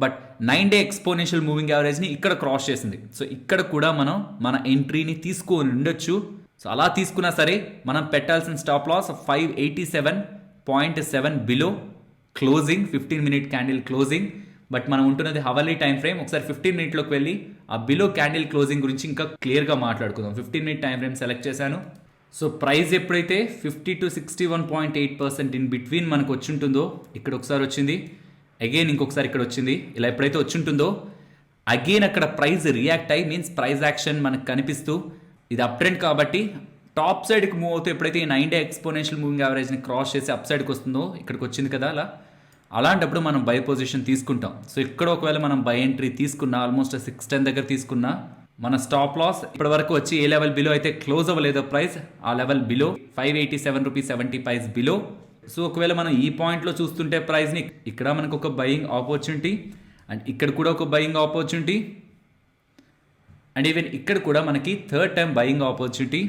బట్ 9-day ఎక్స్పోనెన్షియల్ మూవింగ్ యావరేజ్ని ఇక్కడ క్రాస్ చేసింది. సో ఇక్కడ కూడా మనం మన ఎంట్రీని తీసుకొని ఉండొచ్చు. సో అలా తీసుకున్నా సరే మనం పెట్టాల్సిన stop loss 587.7 below closing, 15-minute candle closing. But మనం ఉంటున్నది హవర్లీ టైం ఫ్రేమ్. ఒకసారి 15-minute వెళ్ళి ఆ బిలో క్యాండిల్ క్లోజింగ్ గురించి ఇంకా క్లియర్గా మాట్లాడుకుందాం. 15-minute టైం ఫ్రేమ్ సెలెక్ట్ చేశాను. సో ప్రైస్ ఎప్పుడైతే 50 to 61.8% ఇన్ బిట్వీన్ మనకు వచ్చి ఉంటుందో, ఇక్కడ ఒకసారి వచ్చింది, అగైన్ ఇంకొకసారి ఇక్కడ వచ్చింది, ఇలా ఎప్పుడైతే వచ్చి ఉంటుందో అగైన్ అక్కడ ప్రైస్ రియాక్ట్ అయ్యి, మీన్స్ ప్రైస్ యాక్షన్ మనకు కనిపిస్తూ ఇది అప్ ట్రెండ్ కాబట్టి టాప్ సైడ్కి మూవ్ అవుతూ ఎప్పుడైతే ఈ 9-day ఎక్స్పోనెన్షియల్ మూవింగ్ యావరేజ్ని క్రాస్ చేసి అప్ సైడ్కి వస్తుందో, ఇక్కడికి వచ్చింది కదా అలా, అలాంటప్పుడు మనం బై పొజిషన్ తీసుకుంటాం. సో ఇక్కడ ఒకవేళ మనం బై ఎంట్రీ తీసుకున్నా, ఆల్మోస్ట్ 610 దగ్గర తీసుకున్నా, మన స్టాప్ లాస్ ఇప్పటి వరకు వచ్చి ఏ లెవెల్ బిలో అయితే క్లోజ్ అవ్వలేదో ప్రైస్, ఆ level below 587 rupees 70 paise below. So ఒకవేళ మనం ఈ పాయింట్లో చూస్తుంటే ప్రైస్ని ఇక్కడ మనకు ఒక బయింగ్ ఆపర్చునిటీ, అండ్ ఇక్కడ కూడా ఒక బయింగ్ ఆపర్చునిటీ, అండ్ ఈవెన్ ఇక్కడ కూడా మనకి థర్డ్ టైం బయింగ్ ఆపర్చునిటీ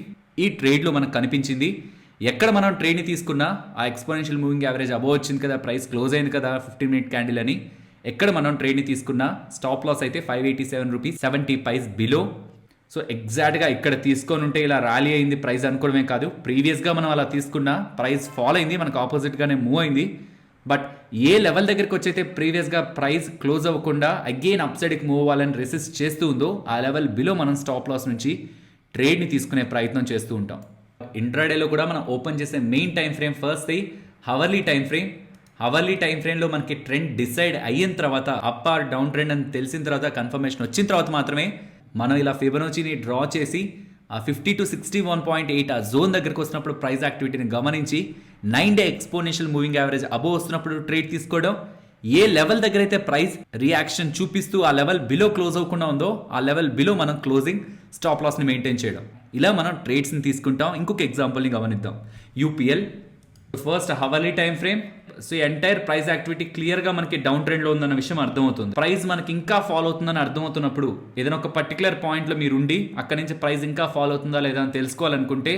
ఈ ట్రేడ్లో మనకు కనిపించింది. ఎక్కడ మనం ట్రేడ్ని తీసుకున్నా ఆ ఎక్స్పోనెన్షియల్ మూవింగ్ యావరేజ్ అబోవ్ వచ్చింది కదా, ప్రైస్ క్లోజ్ అయింది కదా 15-minute క్యాండిల్ అని, ఎక్కడ మనం ట్రేడ్ని తీసుకున్నా స్టాప్ లాస్ అయితే 587 రూపీస్ 70 పైస్ బిలో. సో ఎగ్జాక్ట్గా ఇక్కడ తీసుకొని ఉంటే ఇలా ర్యాలీ అయింది ప్రైస్ అనుకోవడమే కాదు, ప్రీవియస్గా మనం అలా తీసుకున్న ప్రైస్ ఫాల్ అయింది, మనకు ఆపోజిట్గానే మూవ్ అయింది. బట్ ఏ లెవెల్ దగ్గరికి వచ్చి అయితే ప్రీవియస్గా ప్రైస్ క్లోజ్ అవ్వకుండా అగైన్ అప్ సైడ్కి మూవ్ అవ్వాలని రెసిస్ట్ చేస్తూ ఉందో, ఆ లెవెల్ బిలో మనం స్టాప్ లాస్ నుంచి ట్రేడ్ని తీసుకునే ప్రయత్నం చేస్తూ ఉంటాం. ఇంట్రాడేలో కూడా మనం ఓపెన్ చేసే main time frame first hourly time frame. Hourly time ఫ్రేమ్లో మనకి ట్రెండ్ డిసైడ్ అయిన తర్వాత, అప్ ఆర్ డౌన్ ట్రెండ్ అని తెలిసిన తర్వాత, కన్ఫర్మేషన్ వచ్చిన తర్వాత మాత్రమే మనం ఇలా ఫిబొనాచిని డ్రా చేసి ఆ 50 to 61.8 ఆ జోన్ దగ్గరికి వస్తున్నప్పుడు ప్రైస్ యాక్టివిటీని గమనించి 9-day exponential moving average above వస్తున్నప్పుడు ట్రేడ్ తీసుకోవడం. ఏ లెవెల్ దగ్గర అయితే ప్రైస్ రియాక్షన్ చూపిస్తూ ఆ లెవెల్ బిలో క్లోజ్ అవ్వకుండా ఉందో, ఆ లెవెల్ బిలో మనం క్లోజింగ్ స్టాప్ లాస్ని మెయింటైన్ చేయడం. ఇలా మనం ట్రేడ్స్ని తీసుకుంటాం. ఇంకొక ఎగ్జాంపుల్ని గమనిద్దాం. UPL first hourly time frame. So entire price activity క్లియర్గా మనకి డౌన్ ట్రెండ్లో ఉందన్న విషయం అర్థమవుతుంది. ప్రైస్ మనకి ఇంకా ఫాలో అవుతుందని అర్థమవుతున్నప్పుడు ఏదైనా ఒక పర్టికులర్ పాయింట్లో మీరు ఉండి అక్కడి నుంచి ప్రైస్ ఇంకా ఫాలో అవుతుందా లేదా అని తెలుసుకోవాలనుకుంటే,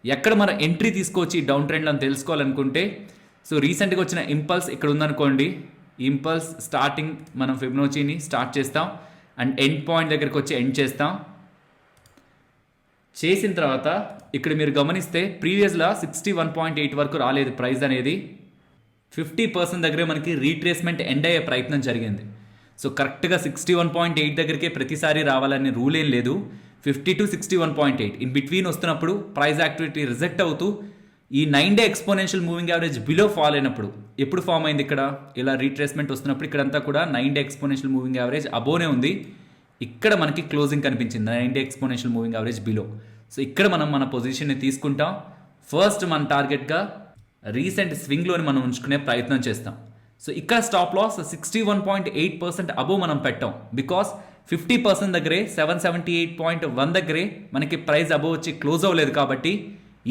ఎక్కడ మనం ఎంట్రీ తీసుకోవచ్చు ఈ డౌన్ ట్రెండ్లో అని తెలుసుకోవాలనుకుంటే, సో రీసెంట్గా వచ్చిన ఇంపల్స్ ఇక్కడ ఉందనుకోండి, ఇంపల్స్ స్టార్టింగ్ మనం ఫిబొనాచిని స్టార్ట్ చేస్తాం, అండ్ ఎండ్ పాయింట్ దగ్గరికి వచ్చి ఎండ్ చేస్తాం. చేసిన తర్వాత ఇక్కడ మీరు గమనిస్తే ప్రీవియస్లా 61.8 వరకు రాలేదు ప్రైస్ అనేది. 50% దగ్గరే మనకి రీట్రేస్మెంట్ ఎండ్ అయ్యే ప్రయత్నం జరిగింది. సో కరెక్ట్గా 61.8 దగ్గరికే ప్రతిసారి రావాలనే రూల్ ఏం లేదు. 50 to 61.8 ఇన్ బిట్వీన్ వస్తున్నప్పుడు ప్రైస్ యాక్టివిటీ రిజెక్ట్ అవుతూ ఈ 9-day exponential moving average below fall అయినప్పుడు ఎప్పుడు ఫామ్ అయింది ఇక్కడ ఇలా రీట్రేస్మెంట్ వస్తున్నప్పుడు ఇక్కడంతా కూడా 9-day ఎక్స్పోనెన్షియల్ మూవింగ్ యావరేజ్ అబోనే ఉంది. ఇక్కడ మనకి క్లోజింగ్ కనిపించింది 9-day exponential moving average below. So ఇక్కడ మనం మన పొజిషన్ని తీసుకుంటాం. ఫస్ట్ మన టార్గెట్గా రీసెంట్ స్వింగ్లోని మనం ఉంచుకునే ప్రయత్నం చేస్తాం. సో ఇక్కడ స్టాప్ లాస్ 61.8% అబోవ్ మనం పెట్టాం. బికాస్ 50% దగ్గరే 778.1 దగ్గరే మనకి ప్రైస్ అబోవ్ వచ్చి క్లోజ్ అవ్వలేదు కాబట్టి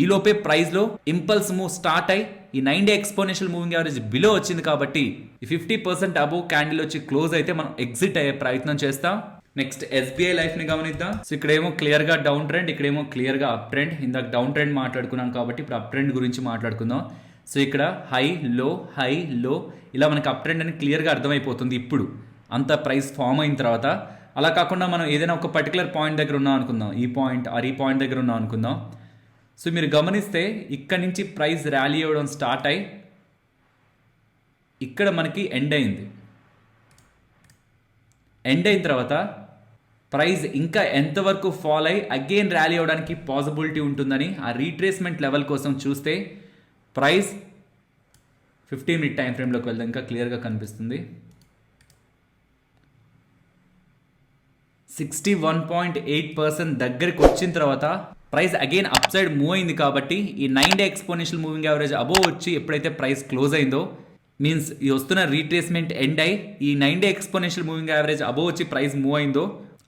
ఈలోపే ప్రైస్లో ఇంపల్స్ మూవ్ స్టార్ట్ అయ్యి ఈ 9-day exponential moving average below వచ్చింది కాబట్టి ఈ 50% అబోవ్ క్యాండిల్ వచ్చి క్లోజ్ అయితే మనం ఎగ్జిట్ అయ్యే ప్రయత్నం చేస్తాం. నెక్స్ట్ ఎస్బీఐ లైఫ్ని గమనిద్దాం. సో ఇక్కడేమో క్లియర్గా డౌన్ ట్రెండ్, ఇక్కడేమో క్లియర్గా అప్ ట్రెండ్. ఇందాక డౌన్ ట్రెండ్ మాట్లాడుకున్నాం కాబట్టి ఇప్పుడు అప్ ట్రెండ్ గురించి మాట్లాడుకుందాం. సో ఇక్కడ హై లో ఇలా మనకి అప్ ట్రెండ్ అని క్లియర్గా అర్థమైపోతుంది ఇప్పుడు అంత ప్రైస్ ఫామ్ అయిన తర్వాత. అలా కాకుండా మనం ఏదైనా ఒక పర్టికులర్ పాయింట్ దగ్గర ఉన్నాం అనుకుందాం, ఈ పాయింట్ దగ్గర ఉన్నాం అనుకుందాం. సో మీరు గమనిస్తే ఇక్కడ నుంచి ప్రైస్ ర్యాలీ అవ్వడం స్టార్ట్ అయ్యి ఇక్కడ మనకి ఎండ్ అయింది. ఎండ్ అయిన తర్వాత ప్రైస్ ఇంకా ఎంతవరకు ఫాల్ అయ్యి అగైన్ ర్యాలీ అవ్వడానికి పాసిబిలిటీ ఉంటుందని ఆ రీట్రేస్మెంట్ లెవెల్ కోసం చూస్తే ప్రైస్ 15-minute టైం ఫ్రేమ్లోకి వెళ్దాం, ఇంకా క్లియర్గా కనిపిస్తుంది. 61.8% దగ్గరికి వచ్చిన తర్వాత price again up side move అయింది కాబట్టి ఈ 9-day exponential moving average above వచ్చి ఎప్పుడైతే ప్రైస్ క్లోజ్ అయిందో మీన్స్ ఈ వస్తున్న రీట్రేస్మెంట్ ఎండ్ అయ్యి ఈ 9-day exponential moving average above వచ్చి ప్రైస్ మూవ్ అయిందో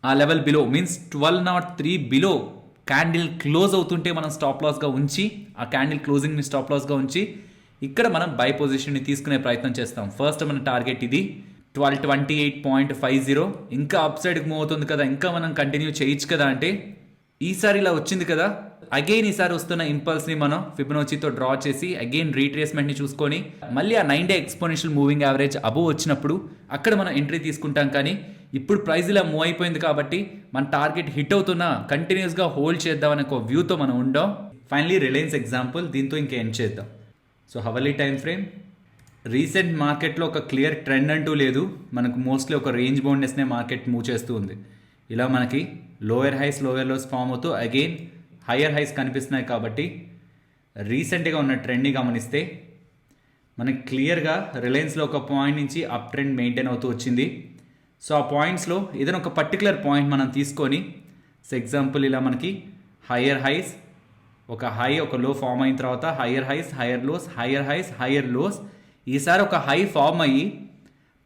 ఆ level below means 1203 below candle close అవుతుంటే మనం స్టాప్ లాస్గా ఉంచి ఆ క్యాండిల్ క్లోజింగ్ని స్టాప్ లాస్గా ఉంచి ఇక్కడ మనం బై పొజిషన్ని తీసుకునే ప్రయత్నం చేస్తాం. ఫస్ట్ మన టార్గెట్ ఇది 1228.50. ఇంకా అప్ సైడ్కి మూవ్ అవుతుంది కదా, ఇంకా మనం కంటిన్యూ చేయొచ్చు కదా అంటే ఈసారి ఇలా వచ్చింది కదా, అగైన్ ఈసారి వస్తున్న ఇంపల్స్ని మనం ఫిబొనాచీతో డ్రా చేసి అగైన్ రీట్రేస్మెంట్ని చూసుకొని మళ్ళీ ఆ 9-day exponential moving average above వచ్చినప్పుడు అక్కడ మనం ఎంట్రీ తీసుకుంటాం. కానీ ఇప్పుడు ప్రైస్ ఇలా మూవ్ అయిపోయింది కాబట్టి మన టార్గెట్ హిట్ అవుతున్నా కంటిన్యూస్గా హోల్డ్ చేద్దామనే ఒక వ్యూతో మనం ఉండాం. ఫైనలీ రిలయన్స్ ఎగ్జాంపుల్, దీంతో ఇంకా ఎండ్ చేద్దాం. So hourly time frame recent మార్కెట్లో ఒక క్లియర్ ట్రెండ్ అంటూ లేదు. మనకు మోస్ట్లీ ఒక రేంజ్ బౌండ్నెస్నే మార్కెట్ మూవ్ చేస్తూ ఉంది. ఇలా మనకి lower highs lower lows form అవుతూ అగైన్ హయ్యర్ హైస్ కనిపిస్తున్నాయి కాబట్టి రీసెంట్గా ఉన్న ట్రెండ్ని గమనిస్తే మనకి క్లియర్గా రిలయన్స్లో ఒక పాయింట్ నుంచి అప్ ట్రెండ్ మెయింటైన్ అవుతూ వచ్చింది. సో ఆ పాయింట్స్లో ఏదైనా ఒక పర్టికులర్ పాయింట్ మనం తీసుకొని సో ఎగ్జాంపుల్ ఇలా మనకి హయ్యర్ హైస్ ఒక హై ఒక లో ఫామ్ అయిన తర్వాత higher highs higher lows higher highs higher lows ఈసారి ఒక హై ఫామ్ అయ్యి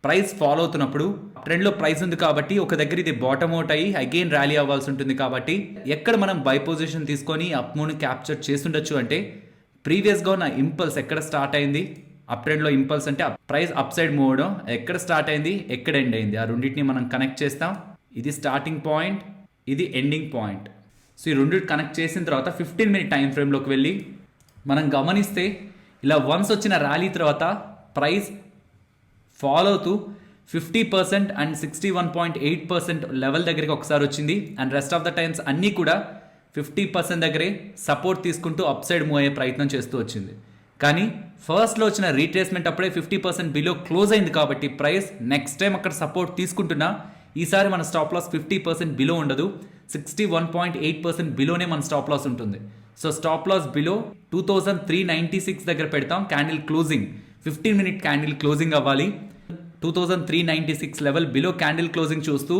ప్రైస్ ఫాలో అవుతున్నప్పుడు ట్రెండ్లో ప్రైస్ ఉంది కాబట్టి ఒక దగ్గర ఇది బాటమ్ అవుట్ అయ్యి అగైన్ ర్యాలీ అవ్వాల్సి ఉంటుంది. కాబట్టి ఎక్కడ మనం బై పొజిషన్ తీసుకొని అప్ మూవ్ని క్యాప్చర్ చేస్తుండొచ్చు అంటే ప్రీవియస్గా ఉన్న ఇంపల్స్ ఎక్కడ స్టార్ట్ అయింది, అప్ ట్రెండ్లో ఇంపల్స్ అంటే ప్రైస్ అప్ సైడ్ మూవ్ అవడం ఎక్కడ స్టార్ట్ అయింది ఎక్కడ ఎండ్ అయింది ఆ రెండింటిని మనం కనెక్ట్ చేస్తాం. ఇది స్టార్టింగ్ పాయింట్, ఇది ఎండింగ్ పాయింట్. సో ఈ రెండింటి కనెక్ట్ చేసిన తర్వాత 15-minute టైం ఫ్రేమ్లోకి వెళ్ళి మనం గమనిస్తే ఇలా వన్స్ వచ్చిన ర్యాలీ తర్వాత ప్రైస్ ఫాలో అవుతూ 50% అండ్ 61.8% లెవెల్ దగ్గరికి ఒకసారి వచ్చింది. And rest of the times అన్నీ కూడా 50% దగ్గరే సపోర్ట్ తీసుకుంటూ అప్ సైడ్ మూవ్ అయ్యే ప్రయత్నం చేస్తూ వచ్చింది. కానీ ఫస్ట్లో వచ్చిన రీట్రేస్మెంట్ అప్పుడే 50% బిలో క్లోజ్ అయింది కాబట్టి ప్రైస్ నెక్స్ట్ టైం అక్కడ సపోర్ట్ తీసుకుంటున్నా ఈసారి మన స్టాప్ లాస్ 50% బిలో ఉండదు, 61.8% బిలోనే మన స్టాప్ లాస్ ఉంటుంది. సో స్టాప్ లాస్ బిలో 2396 దగ్గర పెడతాం. Candle closing 15-minute candle closing అవ్వాలి. 2396 లెవెల్ బిలో క్యాండిల్ క్లోజింగ్ చూస్తూ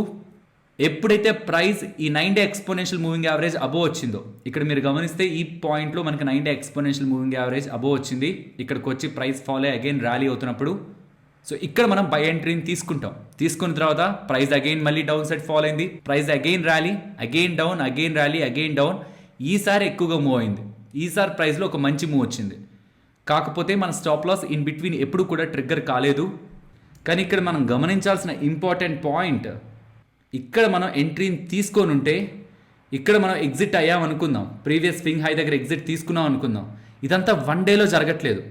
ఎప్పుడైతే ప్రైస్ ఈ 9-day exponential moving average above వచ్చిందో ఇక్కడ మీరు గమనిస్తే ఈ పాయింట్లో మనకి 9-day exponential moving average above వచ్చింది. ఇక్కడికి వచ్చి ప్రైస్ ఫాలో అగైన్ ర్యాలీ అవుతున్నప్పుడు సో ఇక్కడ మనం బై ఎంట్రీని తీసుకుంటాం. తీసుకున్న తర్వాత ప్రైస్ అగైన్ మళ్ళీ డౌన్ సైడ్ ఫాలో అయింది, price again rally again down again rally again down. ఈసారి ఎక్కువగా మూవ్ అయింది, ఈసారి ప్రైస్లో ఒక మంచి మూవ్ వచ్చింది. కాకపోతే మన స్టాప్ లాస్ ఇన్ బిట్వీన్ ఎప్పుడు కూడా ట్రిగ్గర్ కాలేదు. కానీ ఇక్కడ మనం గమనించాల్సిన ఇంపార్టెంట్ పాయింట్, ఇక్కడ మనం ఎంట్రీని తీసుకొని ఉంటే ఇక్కడ మనం ఎగ్జిట్ అయ్యాం అనుకుందాం, ప్రీవియస్ స్వింగ్ హై దగ్గర ఎగ్జిట్ తీసుకున్నాం అనుకుందాం. ఇదంతా 1 డేలో జరగట్లేదు.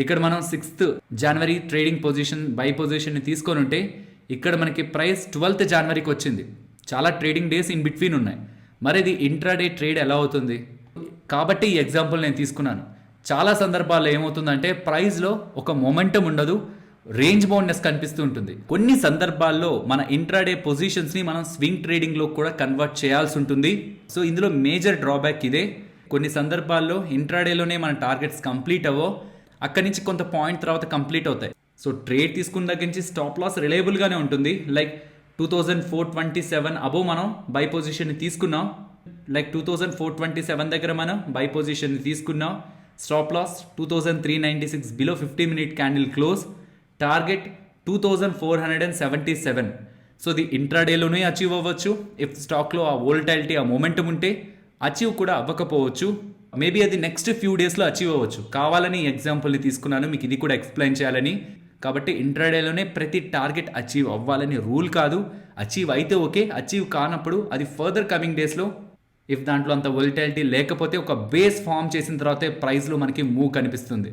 ఇక్కడ మనం 6th జనవరి ట్రేడింగ్ పొజిషన్ బై పొజిషన్ని తీసుకొని ఉంటే ఇక్కడ మనకి ప్రైస్ 12th జనవరికి వచ్చింది. చాలా ట్రేడింగ్ డేస్ ఇన్ బిట్వీన్ ఉన్నాయి. మరి ఇది ఇంట్రాడే ట్రేడ్ ఎలా అవుతుంది? కాబట్టి ఈ ఎగ్జాంపుల్ నేను తీసుకున్నాను. చాలా సందర్భాల్లో ఏమవుతుందంటే ప్రైస్లో ఒక మొమెంటం ఉండదు, రేంజ్ బౌండ్నెస్ కనిపిస్తూ ఉంటుంది. కొన్ని సందర్భాల్లో మన ఇంట్రాడే పొజిషన్స్ని మనం స్వింగ్ ట్రేడింగ్లో కూడా కన్వర్ట్ చేయాల్సి ఉంటుంది. సో ఇందులో మేజర్ డ్రాబ్యాక్ ఇదే. కొన్ని సందర్భాల్లో ఇంట్రాడేలోనే మన టార్గెట్స్ కంప్లీట్ అవ్వో, అక్కడి నుంచి కొంత పాయింట్ తర్వాత కంప్లీట్ అవుతాయి. సో ట్రేడ్ తీసుకున్న దగ్గర నుంచి స్టాప్ లాస్ రిలయబుల్గానే ఉంటుంది. లైక్ 2427 అబోవ్ మనం బై పొజిషన్ని తీసుకున్నాం. లైక్ 2427 దగ్గర మనం బై పొజిషన్ని తీసుకున్నాం. Stop loss 2396 below 50-minute candle close. Target 2477. So ఇది ఇంట్రాడేలోనే అచీవ్ అవ్వచ్చు. ఇఫ్ స్టాక్లో ఆ వోల్టాలిటీ, ఆ మొమెంటం ఉంటే అచీవ్ కూడా అవ్వకపోవచ్చు. మేబీ అది నెక్స్ట్ ఫ్యూ డేస్లో అచీవ్ అవ్వచ్చు. కావాలని ఎగ్జాంపుల్ని తీసుకున్నాను మీకు ఇది కూడా ఎక్స్ప్లెయిన్ చేయాలని. కాబట్టి ఇంట్రాడేలోనే ప్రతి టార్గెట్ అచీవ్ అవ్వాలని రూల్ కాదు. అచీవ్ అయితే ఓకే, అచీవ్ కానప్పుడు అది ఫర్దర్ కమింగ్ డేస్లో ఇఫ్ దాంట్లో అంత వోల్టాలిటీ లేకపోతే ఒక బేస్ ఫామ్ చేసిన తర్వాతే ప్రైస్లో మనకి మూవ్ కనిపిస్తుంది.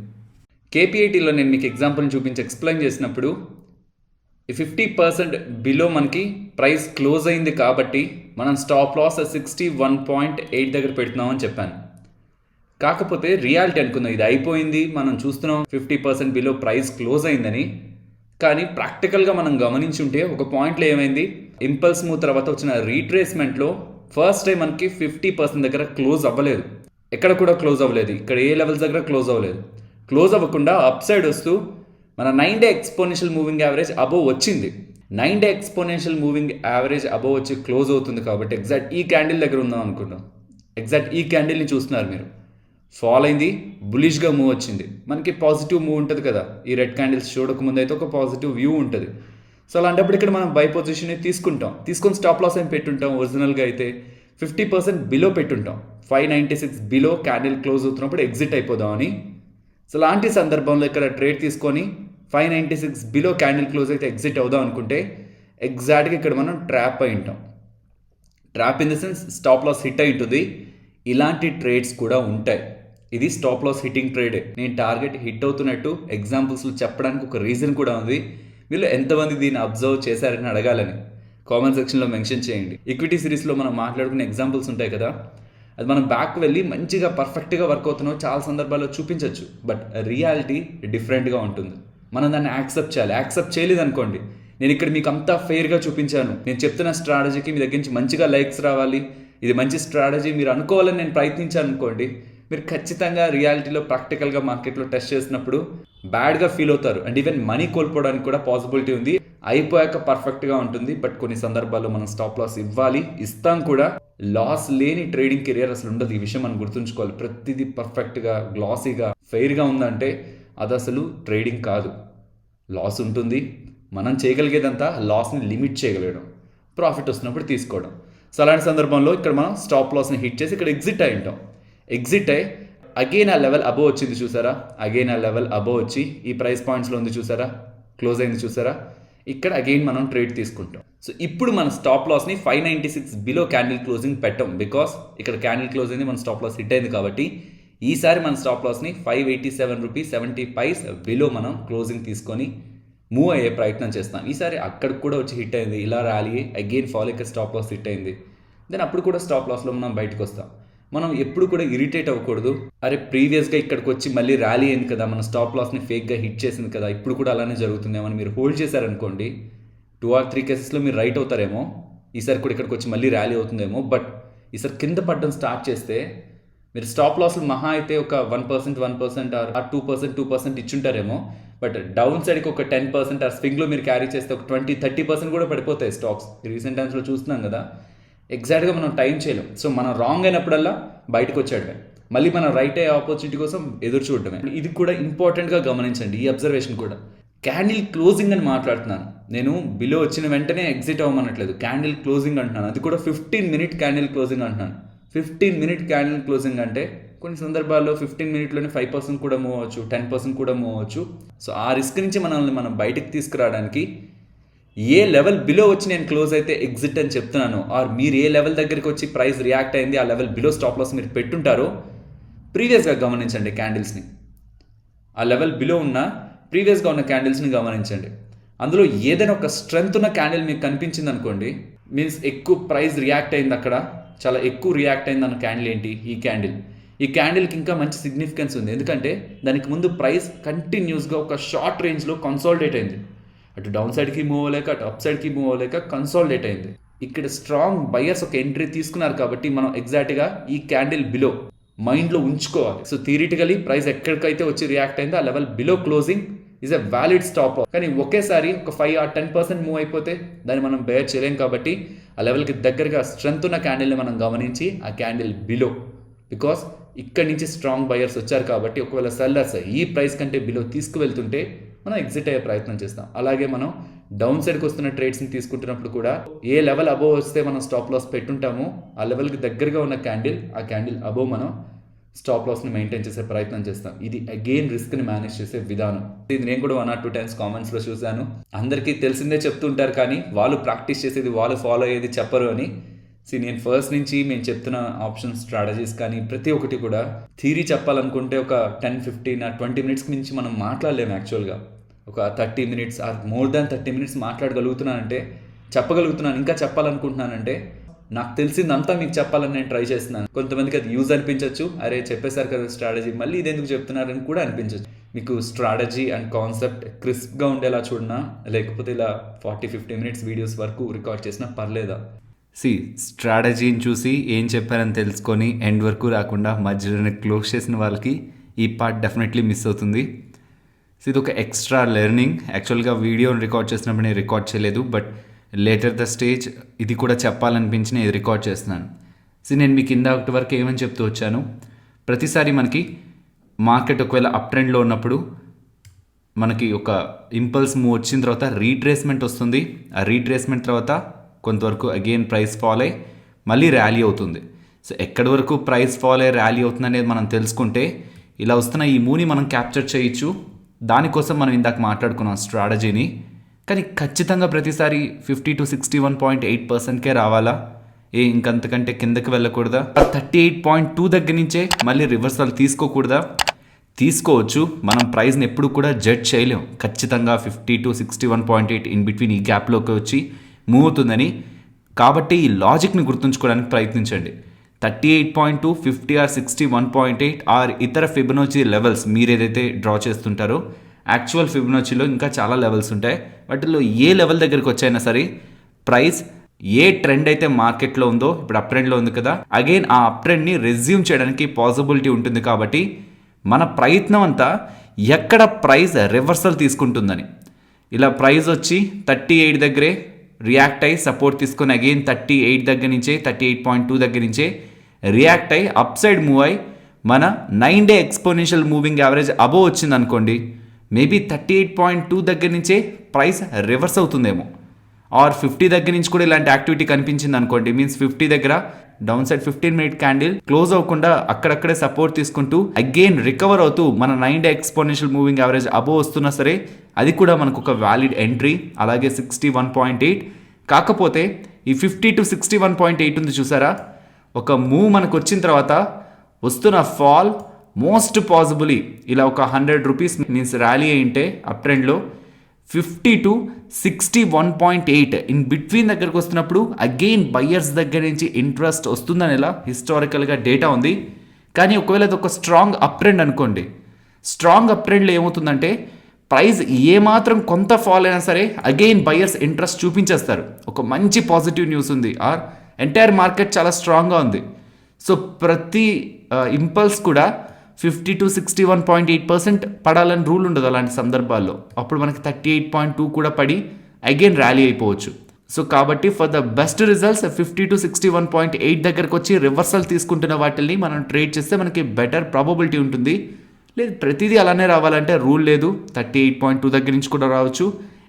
కేపీఐటీలో నేను మీకు ఎగ్జాంపుల్ని చూపించి ఎక్స్ప్లెయిన్ చేసినప్పుడు 50% బిలో మనకి ప్రైస్ క్లోజ్ అయింది కాబట్టి మనం స్టాప్ లాస్ 61.8 దగ్గర పెడుతున్నామని చెప్పాను. కాకపోతే రియాలిటీ అనుకుందాం, ఇది అయిపోయింది, మనం చూస్తున్నాం 50% బిలో ప్రైస్ క్లోజ్ అయిందని. కానీ ప్రాక్టికల్గా మనం గమనించుంటే ఒక పాయింట్లో ఏమైంది, ఇంపల్స్ మూవ్ తర్వాత వచ్చిన రీట్రేస్మెంట్లో ఫస్ట్ టైం మనకి 50% దగ్గర క్లోజ్ అవ్వలేదు. ఎక్కడ కూడా క్లోజ్ అవ్వలేదు. ఇక్కడ ఏ లెవెల్స్ దగ్గర క్లోజ్ అవ్వలేదు. క్లోజ్ అవ్వకుండా అప్ సైడ్ వస్తూ మన 9-day exponential moving average above వచ్చింది. 9-day exponential moving average above వచ్చి క్లోజ్ అవుతుంది కాబట్టి ఎగ్జాక్ట్ ఈ క్యాండిల్ దగ్గర ఉందాం అనుకుంటాం. ఎగ్జాక్ట్ ఈ క్యాండిల్ని చూస్తున్నారు మీరు. ఫాల్ అయింది, బులిష్గా మూవ్ వచ్చింది. మనకి పాజిటివ్ మూవ్ ఉంటుంది కదా, ఈ రెడ్ క్యాండిల్స్ చూడకముందు అయితే ఒక పాజిటివ్ వ్యూ ఉంటుంది. సో అలాంటప్పుడు ఇక్కడ మనం బై పొజిషన్ తీసుకొని స్టాప్ లాస్ ఏం పెట్టుంటాం. ఒరిజినల్గా అయితే 50% బిలో పెట్టుంటాం. 596 బిలో క్యాండిల్ క్లోజ్ అవుతున్నప్పుడు ఎగ్జిట్ అయిపోదామని. సో అలాంటి సందర్భంలో ఇక్కడ ట్రేడ్ తీసుకొని 596 బిలో క్యాండిల్ క్లోజ్ అయితే ఎగ్జిట్ అవుదాం అనుకుంటే ఎగ్జాక్ట్గా ఇక్కడ మనం ట్రాప్ అయి ఉంటాం. Trap in the sense stop loss hit అయి ఉంటుంది. ఇలాంటి ట్రేడ్స్ కూడా ఉంటాయి. ఇది స్టాప్ లాస్ హిట్టింగ్ ట్రేడే. నేను టార్గెట్ హిట్ అవుతున్నట్టు ఎగ్జాంపుల్స్లో చెప్పడానికి ఒక రీజన్ కూడా ఉంది. మీరు ఎంతమంది దీన్ని అబ్జర్వ్ చేశారని అడగాలని కామెంట్ సెక్షన్లో మెన్షన్ చేయండి. ఈక్విటీ సిరీస్లో మనం మాట్లాడుకునే ఎగ్జాంపుల్స్ ఉంటాయి కదా, అది మనం బ్యాక్ వెళ్ళి మంచిగా పర్ఫెక్ట్గా వర్క్ అవుతున్నాం చాలా సందర్భాల్లో చూపించవచ్చు. బట్ రియాలిటీ డిఫరెంట్గా ఉంటుంది. మనం దాన్ని యాక్సెప్ట్ చేయాలి. యాక్సెప్ట్ చేయలేదు అనుకోండి, నేను ఇక్కడ మీకు అంతా ఫెయిర్గా చూపించాను, నేను చెప్తున్న స్ట్రాటజీకి మీ దగ్గర నుంచి మంచిగా లైక్స్ రావాలి, ఇది మంచి స్ట్రాటజీ మీరు అనుకోవాలని నేను ప్రయత్నించాను అనుకోండి, మీరు ఖచ్చితంగా రియాలిటీలో ప్రాక్టికల్గా మార్కెట్లో టెస్ట్ చేసినప్పుడు బ్యాడ్గా ఫీల్ అవుతారు. అండ్ ఈవెన్ మనీ కోల్పోవడానికి కూడా పాసిబిలిటీ ఉంది. అయిపోయాక పర్ఫెక్ట్గా ఉంటుంది. బట్ కొన్ని సందర్భాల్లో మనం స్టాప్ లాస్ ఇవ్వాలి, ఇస్తాం కూడా. లాస్ లేని ట్రేడింగ్ కెరియర్ అసలు ఉండదు. ఈ విషయం మనం గుర్తుంచుకోవాలి. ప్రతిదీ పర్ఫెక్ట్గా, గ్లాసీగా, ఫెయిర్గా ఉందంటే అది అసలు ట్రేడింగ్ కాదు. లాస్ ఉంటుంది. మనం చేయగలిగేదంతా లాస్ని లిమిట్ చేయగలగడం, ప్రాఫిట్ వస్తున్నప్పుడు తీసుకోవడం. సో అలాంటి సందర్భంలో ఇక్కడ మనం స్టాప్ లాస్ని హిట్ చేసి ఇక్కడ ఎగ్జిట్ అయి ఉంటాం. ఎగ్జిట్ అయ్యి అగైన్ ఆ లెవెల్ అబోవ్ వచ్చింది చూసారా, అగైన్ ఆ లెవెల్ అబోవ్ వచ్చి ఈ ప్రైస్ పాయింట్స్లో ఉంది చూసారా, క్లోజ్ అయింది చూసారా, ఇక్కడ అగైన్ మనం ట్రేడ్ తీసుకుంటాం. సో ఇప్పుడు మన స్టాప్ లాస్ని 596 బిలో క్యాండిల్ క్లోజింగ్ పెట్టాం. బికాస్ ఇక్కడ క్యాండిల్ క్లోజ్ అయింది, మన స్టాప్ లాస్ హిట్ అయింది కాబట్టి ఈసారి మన స్టాప్ లాస్ని 587 రూపీస్ 70 పైస్ బిలో మనం క్లోజింగ్ తీసుకొని మూవ్ అయ్యే ప్రయత్నం చేస్తాం. ఈసారి అక్కడికి కూడా వచ్చి హిట్ అయింది, ఇలా ర్యాలీ అగైన్ ఫాల్, ఇక్కడ స్టాప్ లాస్ హిట్ అయింది. దెన్ అప్పుడు కూడా స్టాప్ లాస్లో మనం బయటకు వస్తాం. మనం ఎప్పుడు కూడా ఇరిటేట్ అవ్వకూడదు. అరే ప్రీవియస్గా ఇక్కడికి వచ్చి మళ్ళీ ర్యాలీ అయింది కదా, మన స్టాప్ లాస్ని ఫేక్గా హిట్ చేసింది కదా, ఇప్పుడు కూడా అలానే జరుగుతుందేమని మీరు హోల్డ్ చేశారనుకోండి, 2 or 3 కేసెస్లో మీరు రైట్ అవుతారేమో. ఈసారి కూడా ఇక్కడికి వచ్చి మళ్ళీ ర్యాలీ అవుతుందేమో. బట్ ఈసారి కింద పడడం స్టార్ట్ చేస్తే మీరు స్టాప్ లాస్లు మహా అయితే ఒక 1% ఆర్ 2% ఇచ్చుంటారేమో. బట్ డౌన్ సైడ్కి ఒక 10% ఆర్ స్వింగ్లో మీరు క్యారీ చేస్తే ఒక 20-30% కూడా పడిపోతాయి స్టాక్స్. రీసెంట్ టైమ్స్లో చూస్తున్నాం కదా. ఎగ్జాక్ట్గా మనం టైం చేయలేం. సో మనం రాంగ్ అయినప్పుడల్లా బయటకు వచ్చాడమే, మళ్ళీ మనం రైట్ అయ్యే ఆపర్చునిటీ కోసం ఎదురు చూడటమే. ఇది కూడా ఇంపార్టెంట్గా గమనించండి. ఈ అబ్జర్వేషన్ కూడా క్యాండిల్ క్లోజింగ్ అని మాట్లాడుతున్నాను నేను. బిలో వచ్చిన వెంటనే ఎగ్జిట్ అవ్వమనట్లేదు, క్యాండిల్ క్లోజింగ్ అంటున్నాను. అది కూడా 15-minute క్యాండిల్ క్లోజింగ్ అంటున్నాను. 15-minute క్యాండిల్ క్లోజింగ్ అంటే కొన్ని సందర్భాల్లో 15 minutesలోనే 5% కూడా మూవ్ అవ్వచ్చు, 10% కూడా మూవ్ అవ్వచ్చు. సో ఆ రిస్క్ నుంచి మనం బయటకు తీసుకురావడానికి ఏ లెవెల్ బిలో వచ్చి నేను క్లోజ్ అయితే ఎగ్జిట్ అని చెప్తున్నాను, ఆర్ మీరు ఏ లెవెల్ దగ్గరికి వచ్చి ప్రైస్ రియాక్ట్ అయింది ఆ లెవెల్ బిలో స్టాప్ లాస్ మీరు పెట్టుంటారో ప్రీవియస్గా గమనించండి. క్యాండిల్స్ని ఆ లెవెల్ బిలో ఉన్న ప్రీవియస్గా ఉన్న క్యాండిల్స్ని గమనించండి. అందులో ఏదైనా ఒక స్ట్రెంగ్త్ ఉన్న క్యాండిల్ మీకు కనిపించింది అనుకోండి, మీన్స్ ఎక్కువ ప్రైస్ రియాక్ట్ అయింది, అక్కడ చాలా ఎక్కువ రియాక్ట్ అయింది అన్న క్యాండిల్ ఏంటి, ఈ క్యాండిల్కి ఇంకా మంచి సిగ్నిఫికెన్స్ ఉంది. ఎందుకంటే దానికి ముందు ప్రైస్ కంటిన్యూస్గా ఒక షార్ట్ రేంజ్లో కన్సాలిడేట్ అయింది. అటు డౌన్ సైడ్కి మూవ్ అవ్వలేక, అటు అప్ సైడ్కి మూవ్ అవ్వలేక కన్సాలిడేట్ అయింది. ఇక్కడ స్ట్రాంగ్ బయర్స్ ఒక ఎంట్రీ తీసుకున్నారు కాబట్టి మనం ఎగ్జాక్ట్గా ఈ క్యాండిల్ బిలో మైండ్లో ఉంచుకోవాలి. సో థియరిటికలీ ప్రైస్ ఎక్కడికైతే వచ్చి రియాక్ట్ అయిందో ఆ level below closing is a valid stop. కానీ ఒకేసారి ఒక 5 or 10% మూవ్ అయిపోతే దాన్ని మనం బేర్ చేయలేం. కాబట్టి ఆ లెవెల్కి దగ్గరగా స్ట్రెంగ్త్ ఉన్న క్యాండిల్ని మనం గమనించి ఆ క్యాండిల్ బిలో, బికాస్ ఇక్కడి నుంచి స్ట్రాంగ్ బయర్స్ వచ్చారు కాబట్టి ఒకవేళ సెల్లర్స్ ఈ ప్రైస్ కంటే బిలో తీసుకువెళ్తుంటే మనం ఎగ్జిట్ అయ్యే ప్రయత్నం చేస్తాం. అలాగే మనం డౌన్ సైడ్కి వస్తున్న ట్రేడ్స్ని తీసుకుంటున్నప్పుడు కూడా ఏ లెవెల్ అబోవ్ వస్తే మనం స్టాప్ లాస్ పెట్టుంటామో ఆ లెవెల్కి దగ్గరగా ఉన్న ఆ క్యాండిల్ అబోవ్ మనం స్టాప్ లాస్ని మెయింటైన్ చేసే ప్రయత్నం చేస్తాం. ఇది అగైన్ రిస్క్ని మేనేజ్ చేసే విధానం. ఇది నేను కూడా 1 or 2 times కామెంట్స్లో చూశాను. అందరికీ తెలిసిందే చెప్తుంటారు కానీ వాళ్ళు ప్రాక్టీస్ చేసేది, వాళ్ళు ఫాలో అయ్యేది చెప్పరు అని. నేను ఫస్ట్ నుంచి మేము చెప్తున్న ఆప్షన్ స్ట్రాటజీస్ కానీ ప్రతి ఒక్కటి కూడా థియరీ చెప్పాలనుకుంటే ఒక 10, 15 or 20 minutes మించి మనం మాట్లాడలేము. యాక్చువల్గా ఒక 30 minutes or more than 30 minutes మాట్లాడగలుగుతున్నానంటే, చెప్పగలుగుతున్నాను, ఇంకా చెప్పాలనుకుంటున్నానంటే నాకు తెలిసిందంతా మీకు చెప్పాలని నేను ట్రై చేస్తున్నాను. కొంతమందికి అది యూజ్ అనిపించవచ్చు, అరే చెప్పేశారు కదా స్ట్రాటజీ మళ్ళీ ఇదెందుకు చెప్తున్నారని కూడా అనిపించవచ్చు. మీకు స్ట్రాటజీ అండ్ కాన్సెప్ట్ క్రిస్ప్గా ఉండేలా చూడనా, లేకపోతే ఇలా 40-50 minutes వీడియోస్ వరకు రికార్డ్ చేసినా పర్లేదా? స్ట్రాటజీని చూసి ఏం చెప్పారని తెలుసుకొని ఎండ్ వరకు రాకుండా మధ్యలోనే క్లోజ్ చేసిన వాళ్ళకి ఈ పార్ట్ డెఫినెట్లీ మిస్ అవుతుంది. ఇది ఒక ఎక్స్ట్రా లెర్నింగ్. యాక్చువల్గా వీడియోని రికార్డ్ చేసినప్పుడు నేను రికార్డ్ చేయలేదు, బట్ లేటర్ ద స్టేజ్ ఇది కూడా చెప్పాలనిపించి నేను రికార్డ్ చేస్తున్నాను. నేను మీకు ఇందాకటి వరకు ఏమని చెప్తూ వచ్చాను, ప్రతిసారి మనకి మార్కెట్ ఒకవేళ అప్ ట్రెండ్లో ఉన్నప్పుడు మనకి ఒక ఇంపల్స్ మూవ్ వచ్చిన తర్వాత రీట్రేస్మెంట్ వస్తుంది. ఆ రీట్రేస్మెంట్ తర్వాత కొంతవరకు అగైన్ ప్రైస్ ఫాల్ అయ్యి మళ్ళీ ర్యాలీ అవుతుంది. సో ఎక్కడి వరకు ప్రైస్ ఫాల్ అయ్యి ర్యాలీ అవుతుంది అనేది మనం తెలుసుకుంటే ఇలా వస్తున్న ఈ మూవ్ని మనం క్యాప్చర్ చేయొచ్చు. దానికోసం మనం ఇందాక మాట్లాడుకున్నాం స్ట్రాటజీని. కానీ ఖచ్చితంగా ప్రతిసారి 50 to 61.8%కే రావాలా? ఇంకంతకంటే కిందకి వెళ్ళకూడదా? 38.2 దగ్గర నుంచే మళ్ళీ రివర్సల్ తీసుకోకూడదా? తీసుకోవచ్చు. మనం ప్రైస్ని ఎప్పుడు కూడా జడ్జ్ చేయలేం. ఖచ్చితంగా 50 to 61.8 ఇన్ బిట్వీన్ ఈ గ్యాప్లోకి వచ్చి మూవ్ అవుతుందని. కాబట్టి ఈ లాజిక్ని గుర్తుంచుకోవడానికి ప్రయత్నించండి. 38.2, 50 or 61.8 ఆర్ ఇతర ఫిబొనాచి లెవెల్స్ మీరు ఏదైతే డ్రా చేస్తుంటారో యాక్చువల్ ఫిబొనాచిలో ఇంకా చాలా లెవెల్స్ ఉంటాయి. వాటిలో ఏ లెవెల్ దగ్గరికి వచ్చైనా సరే ప్రైస్ ఏ ట్రెండ్ అయితే మార్కెట్లో ఉందో, ఇప్పుడు అప్ ట్రెండ్లో ఉంది కదా, అగైన్ ఆ అప్ ట్రెండ్ని రెజ్యూమ్ చేయడానికి పాసిబిలిటీ ఉంటుంది. కాబట్టి మన ప్రయత్నం అంతా ఎక్కడ ప్రైస్ రివర్సల్ తీసుకుంటుందని. ఇలా ప్రైస్ వచ్చి 38 దగ్గరే రియాక్ట్ అయ్యి సపోర్ట్ తీసుకొని అగైన్ 38 దగ్గర నుంచే 38.2 దగ్గర నుంచే రియాక్ట్ అయ్యి అప్ సైడ్ మూవ్ అయ్యి మన 9-day exponential moving average above వచ్చింది అనుకోండి, మేబీ 38.2 దగ్గర నుంచే ప్రైస్ రివర్స్ అవుతుందేమో. ఆర్ 50 దగ్గర నుంచి కూడా ఇలాంటి యాక్టివిటీ కనిపించింది అనుకోండి, మీన్స్ 50 దగ్గర down side 15-minute candle close అవ్వకుండా అక్కడక్కడే సపోర్ట్ తీసుకుంటూ అగైన్ రికవర్ అవుతూ మన 9-day exponential moving average above వస్తున్నా సరే అది కూడా మనకు ఒక వ్యాలిడ్ ఎంట్రీ. అలాగే 61.8 కాకపోతే ఈ 50 to 61.8 ఉంది చూసారా, ఒక మూవ్ మనకు వచ్చిన తర్వాత వస్తున్న ఫాల్ మోస్ట్ పాసిబుల్లీ ఇలా ఒక 100 రూపీస్ మీన్స్ ర్యాలీ అయింటే అప్ ట్రెండ్లో 50 to 61.8 ఇన్ బిట్వీన్ దగ్గరకు వస్తున్నప్పుడు అగైన్ బయ్యర్స్ దగ్గర నుంచి ఇంట్రెస్ట్ వస్తుందని ఇలా హిస్టారికల్గా డేటా ఉంది. కానీ ఒకవేళ అది ఒక స్ట్రాంగ్ అప్ ట్రెండ్ అనుకోండి, స్ట్రాంగ్ అప్ ట్రెండ్లో ఏమవుతుందంటే ప్రైస్ ఏమాత్రం కొంత ఫాల్ అయినా సరే అగైన్ బయ్యర్స్ ఇంట్రెస్ట్ చూపించేస్తారు. ఒక మంచి పాజిటివ్ న్యూస్ ఉంది ఆర్ ఎంటైర్ మార్కెట్ చాలా స్ట్రాంగ్గా ఉంది. సో ప్రతి ఇంపల్స్ కూడా 50 to 61.8% పడాలని రూల్ ఉండదు అలాంటి సందర్భాల్లో. అప్పుడు మనకి 38.2 కూడా పడి అగైన్ ర్యాలీ అయిపోవచ్చు. సో కాబట్టి for the best results 50 to 61.8 దగ్గరకు వచ్చి రివర్సల్ తీసుకుంటున్న వాటిని మనం ట్రేడ్ చేస్తే మనకి బెటర్ ప్రాబబిలిటీ ఉంటుంది. లేదు ప్రతిదీ అలానే రావాలంటే రూల్ లేదు, 38.2 దగ్గర నుంచి కూడా రావచ్చు.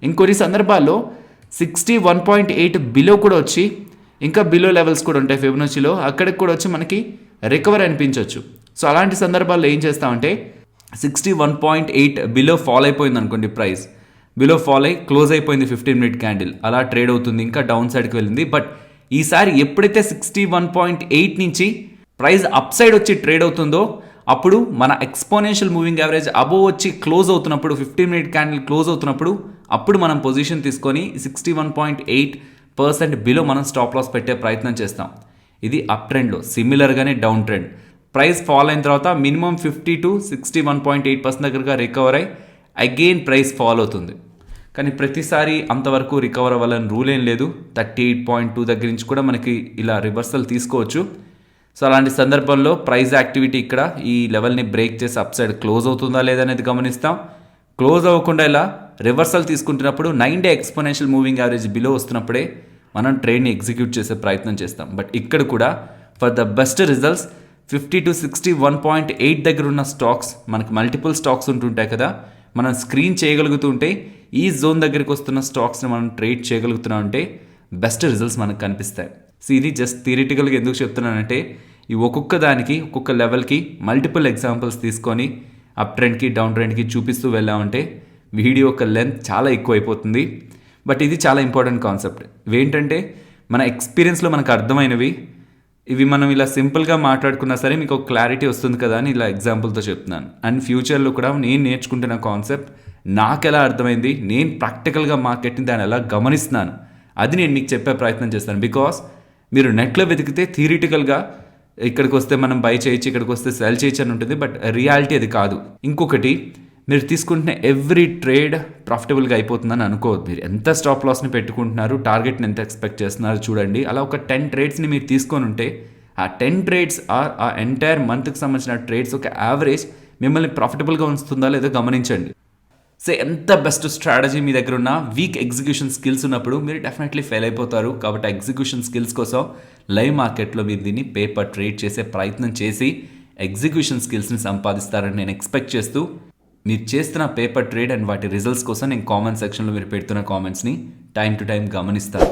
ఇంకొన్ని సందర్భాల్లో 61.8 బిలో కూడా వచ్చి ఇంకా బిలో లెవెల్స్ కూడా ఉంటాయి ఫిబొనాచిలో, అక్కడికి కూడా వచ్చి మనకి రికవర్ అనిపించవచ్చు. సో అలాంటి సందర్భాల్లో ఏం చేస్తామంటే 61.8 బిలో ఫాల్ అయిపోయింది అనుకోండి, ప్రైస్ బిలో ఫాల్ అయ్యి క్లోజ్ అయిపోయింది 15-minute క్యాండిల్, అలా ట్రేడ్ అవుతుంది, ఇంకా డౌన్ సైడ్కి వెళ్ళింది. బట్ ఈసారి ఎప్పుడైతే 61.8 నుంచి ప్రైస్ అప్ సైడ్ వచ్చి ట్రేడ్ అవుతుందో అప్పుడు మన ఎక్స్పోనెన్షియల్ మూవింగ్ యావరేజ్ అబోవ్ వచ్చి క్లోజ్ అవుతున్నప్పుడు 15-minute క్యాండిల్ క్లోజ్ అవుతున్నప్పుడు అప్పుడు మనం పొజిషన్ తీసుకొని 61.8% బిలో మనం స్టాప్ లాస్ పెట్టే ప్రయత్నం చేస్తాం. ఇది అప్ ట్రెండ్లో. సిమిలర్గానే డౌన్ ట్రెండ్ ప్రైస్ ఫాల్ అయిన తర్వాత మినిమం 50 to 61.8% దగ్గరగా రికవర్ అయ్యి అగైన్ ప్రైస్ ఫాల్ అవుతుంది. కానీ ప్రతిసారి అంతవరకు రికవర్ అవ్వాలని రూల్ ఏం లేదు. 38.2 దగ్గర నుంచి కూడా మనకి ఇలా రివర్సల్ తీసుకోవచ్చు. సో అలాంటి సందర్భంలో ప్రైస్ యాక్టివిటీ ఇక్కడ ఈ లెవెల్ని బ్రేక్ చేసి అప్ సైడ్ క్లోజ్ అవుతుందా లేదనేది గమనిస్తాం. క్లోజ్ అవ్వకుండా ఇలా రివర్సల్ తీసుకుంటున్నప్పుడు 9-day exponential moving average below వస్తున్నప్పుడే మనం ట్రేడ్ని ఎగ్జిక్యూట్ చేసే ప్రయత్నం చేస్తాం. బట్ ఇక్కడ కూడా for the best results 50 to 61.8 దగ్గర ఉన్న స్టాక్స్, మనకి మల్టిపుల్ స్టాక్స్ ఉంటుంటాయి కదా, మనం స్క్రీన్ చేయగలుగుతుంటే ఈ జోన్ దగ్గరికి వస్తున్న స్టాక్స్ని మనం ట్రేడ్ చేయగలుగుతున్నాం అంటే బెస్ట్ రిజల్ట్స్ మనకు కనిపిస్తాయి. సో ఇది జస్ట్ థియరిటికల్గా ఎందుకు చెప్తున్నానంటే ఈ ఒక్కొక్క దానికి ఒక్కొక్క లెవెల్కి మల్టిపుల్ ఎగ్జాంపుల్స్ తీసుకొని అప్ ట్రెండ్కి డౌన్ ట్రెండ్కి చూపిస్తూ వెళ్ళామంటే వీడియో యొక్క లెంత్ చాలా ఎక్కువ అయిపోతుంది. బట్ ఇది చాలా ఇంపార్టెంట్ కాన్సెప్ట్. ఇవేంటంటే మన ఎక్స్పీరియన్స్లో మనకు అర్థమైనవి. ఇవి మనం ఇలా సింపుల్గా మాట్లాడుకున్నా సరే మీకు ఒక క్లారిటీ వస్తుంది కదా అని ఇలా ఎగ్జాంపుల్తో చెప్తున్నాను. అండ్ ఫ్యూచర్లో కూడా నేను నేర్చుకుంటున్న కాన్సెప్ట్ నాకు ఎలా అర్థమైంది, నేను ప్రాక్టికల్గా మార్కెట్ని దాన్ని ఎలా గమనిస్తున్నాను అది నేను మీకు చెప్పే ప్రయత్నం చేస్తాను. బికాస్ మీరు నెట్లో వెతికితే థియరిటికల్గా ఇక్కడికి వస్తే మనం బై చేయొచ్చు, ఇక్కడికి వస్తే సెల్ చేయొచ్చు అని ఉంటుంది. బట్ రియాలిటీ అది కాదు. ఇంకొకటి, మీరు తీసుకుంటున్న ఎవ్రీ ట్రేడ్ ప్రాఫిటబుల్గా అయిపోతుందని అనుకోవద్దు. మీరు ఎంత స్టాప్ లాస్ని పెట్టుకుంటున్నారు, టార్గెట్ని ఎంత ఎక్స్పెక్ట్ చేస్తున్నారు చూడండి. అలా ఒక 10 ట్రేడ్స్ని మీరు తీసుకొని ఉంటే ఆ 10 ట్రేడ్స్ ఆ ఎంటైర్ మంత్కి సంబంధించిన ట్రేడ్స్ ఒక యావరేజ్ మిమ్మల్ని ప్రాఫిటబుల్గా ఉంచుతుందా లేదో గమనించండి. సో ఎంత బెస్ట్ స్ట్రాటజీ మీ దగ్గర ఉన్న వీక్ ఎగ్జిక్యూషన్ స్కిల్స్ ఉన్నప్పుడు మీరు డెఫినెట్లీ ఫెయిల్ అయిపోతారు. కాబట్టి ఎగ్జిక్యూషన్ స్కిల్స్ కోసం లైవ్ మార్కెట్లో మీరు దీన్ని పేపర్ ట్రేడ్ చేసే ప్రయత్నం చేసి ఎగ్జిక్యూషన్ స్కిల్స్ని సంపాదిస్తారని నేను ఎక్స్పెక్ట్ చేస్తూ మీరు చేస్తున్న పేపర్ ట్రేడ్ అండ్ వాటి రిజల్ట్స్ కోసం నేను కామెంట్ సెక్షన్లో మీరు పెడుతున్న కామెంట్స్ని టైం టు టైం గమనిస్తాను.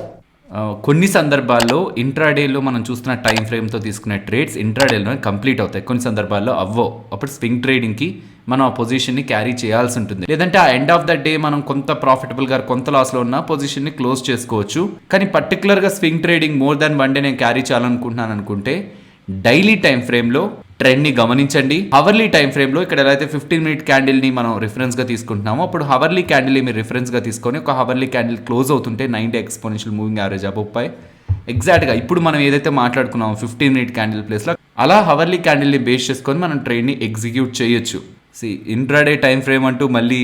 కొన్ని సందర్భాల్లో ఇంట్రాడేలో మనం చూస్తున్న టైం ఫ్రేమ్తో తీసుకునే ట్రేడ్స్ ఇంట్రాడేలో కంప్లీట్ అవుతాయి, కొన్ని సందర్భాల్లో అవ్వవు. అప్పుడు స్వింగ్ ట్రేడింగ్కి మనం ఆ పొజిషన్ని క్యారీ చేయాల్సి ఉంటుంది. లేదంటే ఆ ఎండ్ ఆఫ్ ద డే మనం కొంత ప్రాఫిటబుల్గా కొంత లాస్లో ఉన్న పొజిషన్ని క్లోజ్ చేసుకోవచ్చు. కానీ పర్టికులర్గా swing trading more than 1 day నేను క్యారీ చేయాలనుకుంటున్నాను అనుకుంటే డైలీ టైం ఫ్రేమ్లో ట్రెండ్ని గమనించండి. హవర్లీ టైం ఫ్రేమ్లో ఇక్కడ ఎలా అయితే 15-minute క్యాండిల్ని మనం రిఫరెన్స్గా తీసుకుంటున్నామో అప్పుడు హవర్లీ క్యాండిల్ని మీరు రిఫరెన్స్గా తీసుకొని ఒక హవర్లీ క్యాండిల్ క్లోజ్ అవుతుంటే 9-day exponential moving average above ఎగ్జాక్ట్గా ఇప్పుడు మనం ఏదైతే మాట్లాడుకున్నామో 15-minute క్యాండిల్ ప్లేస్లో అలా హవర్లీ క్యాండిల్ని బేస్ చేసుకొని మనం ట్రేడ్ని ఎగ్జిక్యూట్ చేయొచ్చు. ఇంట్రాడే టైం ఫ్రేమ్ అంటూ మళ్ళీ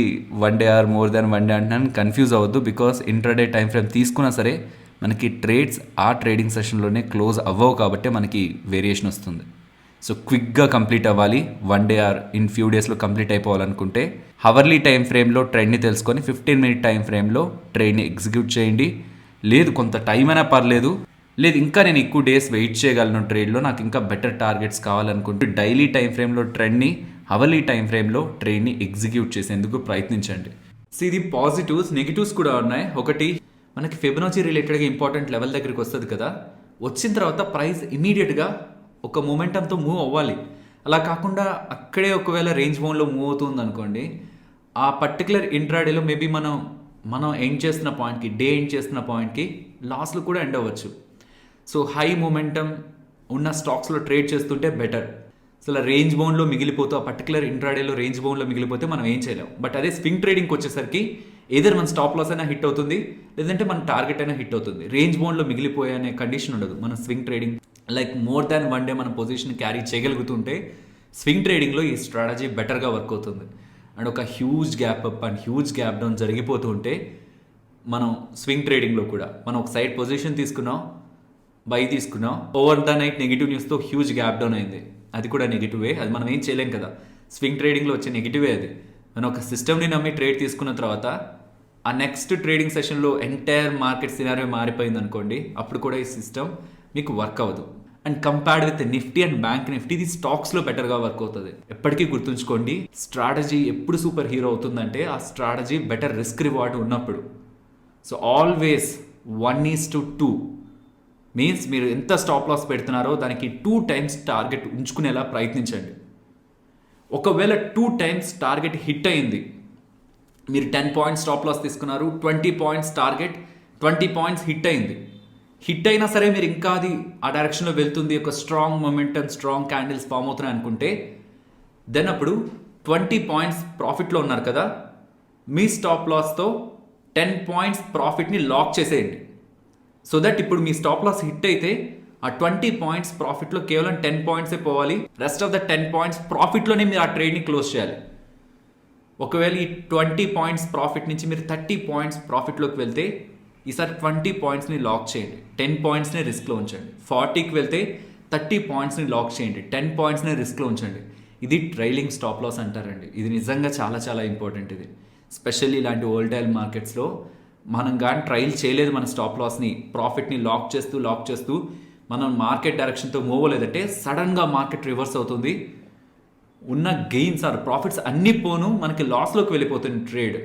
1 day or more than 1 day అంటున్నాను, కన్ఫ్యూజ్ అవ్వద్దు. బికాస్ ఇంట్రాడే టైం ఫ్రేమ్ తీసుకున్నా సరే మనకి ట్రేడ్స్ ఆ ట్రేడింగ్ సెషన్లోనే క్లోజ్ అవ్వవు కాబట్టి మనకి వేరియేషన్ వస్తుంది. సో క్విక్గా కంప్లీట్ అవ్వాలి, 1 day ఆర్ ఇన్ ఫ్యూ డేస్లో కంప్లీట్ అయిపోవాలనుకుంటే హవర్లీ టైం ఫ్రేమ్లో ట్రెండ్ని తెలుసుకొని 15-minute టైం ఫ్రేమ్లో ట్రేడ్ని ఎగ్జిక్యూట్ చేయండి. లేదు కొంత టైం అయినా పర్లేదు, లేదు ఇంకా నేను ఎక్కువ డేస్ వెయిట్ చేయగలను ట్రేడ్లో, నాకు ఇంకా బెటర్ టార్గెట్స్ కావాలనుకుంటే డైలీ టైం ఫ్రేమ్లో ట్రెండ్ని, హవర్లీ టైం ఫ్రేమ్లో ట్రేడ్ని ఎగ్జిక్యూట్ చేసేందుకు ప్రయత్నించండి. సో ఇది పాజిటివ్స్. నెగిటివ్స్ కూడా ఉన్నాయి. ఒకటి, మనకి ఫిబొనాచి రిలేటెడ్గా ఇంపార్టెంట్ లెవెల్ దగ్గరికి వస్తుంది కదా, వచ్చిన తర్వాత ప్రైస్ ఇమీడియట్గా ఒక మొమెంటంతో మూవ్ అవ్వాలి. అలా కాకుండా అక్కడే ఒకవేళ రేంజ్ బౌండ్లో మూవ్ అవుతుంది అనుకోండి, ఆ పర్టికులర్ ఇంట్రాడేలో మేబీ మనం ఎండ్ చేస్తున్న పాయింట్కి, డే ఎండ్ చేస్తున్న పాయింట్కి లాస్లో కూడా ఎండ్ అవ్వచ్చు. సో హై మొమెంటం ఉన్న స్టాక్స్లో ట్రేడ్ చేస్తుంటే బెటర్. సో అలా రేంజ్ బౌండ్లో మిగిలిపోతూ ఆ పర్టికులర్ ఇంట్రాడేలో రేంజ్ బౌండ్లో మిగిలిపోతే మనం ఏం చేయలేం. బట్ అదే స్వింగ్ ట్రేడింగ్కి వచ్చేసరికి ఏదైనా మన స్టాప్ లాస్ అయినా హిట్ అవుతుంది, లేదంటే మన టార్గెట్ అయినా హిట్ అవుతుంది. రేంజ్ బౌండ్లో మిగిలిపోయే అనే కండిషన్ ఉండదు. మన swing trading like more than 1 day మన పొజిషన్ క్యారీ చేయగలుగుతుంటే స్వింగ్ ట్రేడింగ్లో ఈ స్ట్రాటజీ బెటర్గా వర్క్ అవుతుంది. అండ్ ఒక huge gap up and huge gap down జరిగిపోతూ ఉంటే మనం స్వింగ్ ట్రేడింగ్లో కూడా మనం ఒక సైడ్ పొజిషన్ తీసుకున్నాం, బై తీసుకున్నాం, ఓవర్ ద నైట్ నెగిటివ్ న్యూస్తో హ్యూజ్ గ్యాప్ డౌన్ అయింది, అది కూడా నెగిటివే. అది మనం ఏం చేయలేం కదా, స్వింగ్ ట్రేడింగ్లో వచ్చే నెగిటివే అది. మనం ఒక సిస్టమ్ని నమ్మి ట్రేడ్ తీసుకున్న తర్వాత ఆ నెక్స్ట్ ట్రేడింగ్ సెషన్లో ఎంటైర్ మార్కెట్ సినారియో మారిపోయింది అనుకోండి, అప్పుడు కూడా ఈ సిస్టమ్ మీకు వర్క్ అవ్వదు. And compared with Nifty and bank Nifty ఇది స్టాక్స్లో బెటర్గా వర్క్ అవుతుంది. ఎప్పటికీ గుర్తుంచుకోండి, స్ట్రాటజీ ఎప్పుడు సూపర్ హీరో అవుతుందంటే ఆ స్ట్రాటజీ బెటర్ రిస్క్ రివార్డ్ ఉన్నప్పుడు. సో ఆల్వేస్ 1:2 మీన్స్ మీరు ఎంత స్టాప్ లాస్ పెడుతున్నారో దానికి 2 times టార్గెట్ ఉంచుకునేలా ప్రయత్నించండి. ఒకవేళ 2 times టార్గెట్ హిట్ అయింది, మీరు 10 points స్టాప్ లాస్ తీసుకున్నారు, 20 points టార్గెట్, 20 points హిట్ అయింది. హిట్ అయినా సరే మీరు ఇంకా అది ఆ డైరెక్షన్లో వెళ్తుంది, ఒక strong momentum, strong candles form అవుతున్నాయి అనుకుంటే దెన్ అప్పుడు 20 పాయింట్స్ ప్రాఫిట్లో ఉన్నారు కదా, మీ స్టాప్ లాస్తో 10 పాయింట్స్ ప్రాఫిట్ని లాక్ చేసేయండి. సో దట్ ఇప్పుడు మీ స్టాప్ లాస్ హిట్ అయితే ఆ 20 పాయింట్స్ ప్రాఫిట్లో కేవలం 10 పాయింట్సే పోవాలి. రెస్ట్ ఆఫ్ ద 10 పాయింట్స్ ప్రాఫిట్లోనే మీరు ఆ ట్రేడ్ని క్లోజ్ చేయాలి. ఒకవేళ ఈ 20 పాయింట్స్ ప్రాఫిట్ నుంచి మీరు 30 పాయింట్స్ ప్రాఫిట్లోకి వెళ్తే ఈసారి 20 పాయింట్స్ని లాక్ చేయండి, 10 పాయింట్స్ని రిస్క్లో ఉంచండి. 40కి వెళ్తే 30 పాయింట్స్ని లాక్ చేయండి, 10 పాయింట్స్ని రిస్క్లో ఉంచండి. ఇది ట్రైలింగ్ స్టాప్ లాస్ అంటారండి. ఇది నిజంగా చాలా చాలా ఇంపార్టెంట్. ఇది స్పెషల్లీ ఇలాంటి వోల్టైల్ మార్కెట్స్లో మనం కానీ ట్రైల్ చేయలేదు మన స్టాప్ లాస్ని, ప్రాఫిట్ని లాక్ చేస్తూ మనం మార్కెట్ డైరెక్షన్తో మూవ్ అవ్వలేదంటే సడన్గా మార్కెట్ రివర్స్ అవుతుంది. ఉన్న గెయిన్స్ ఆర్ ప్రాఫిట్స్ అన్నీ పోను మనకి లాస్లోకి వెళ్ళిపోతుంది ట్రేడ్.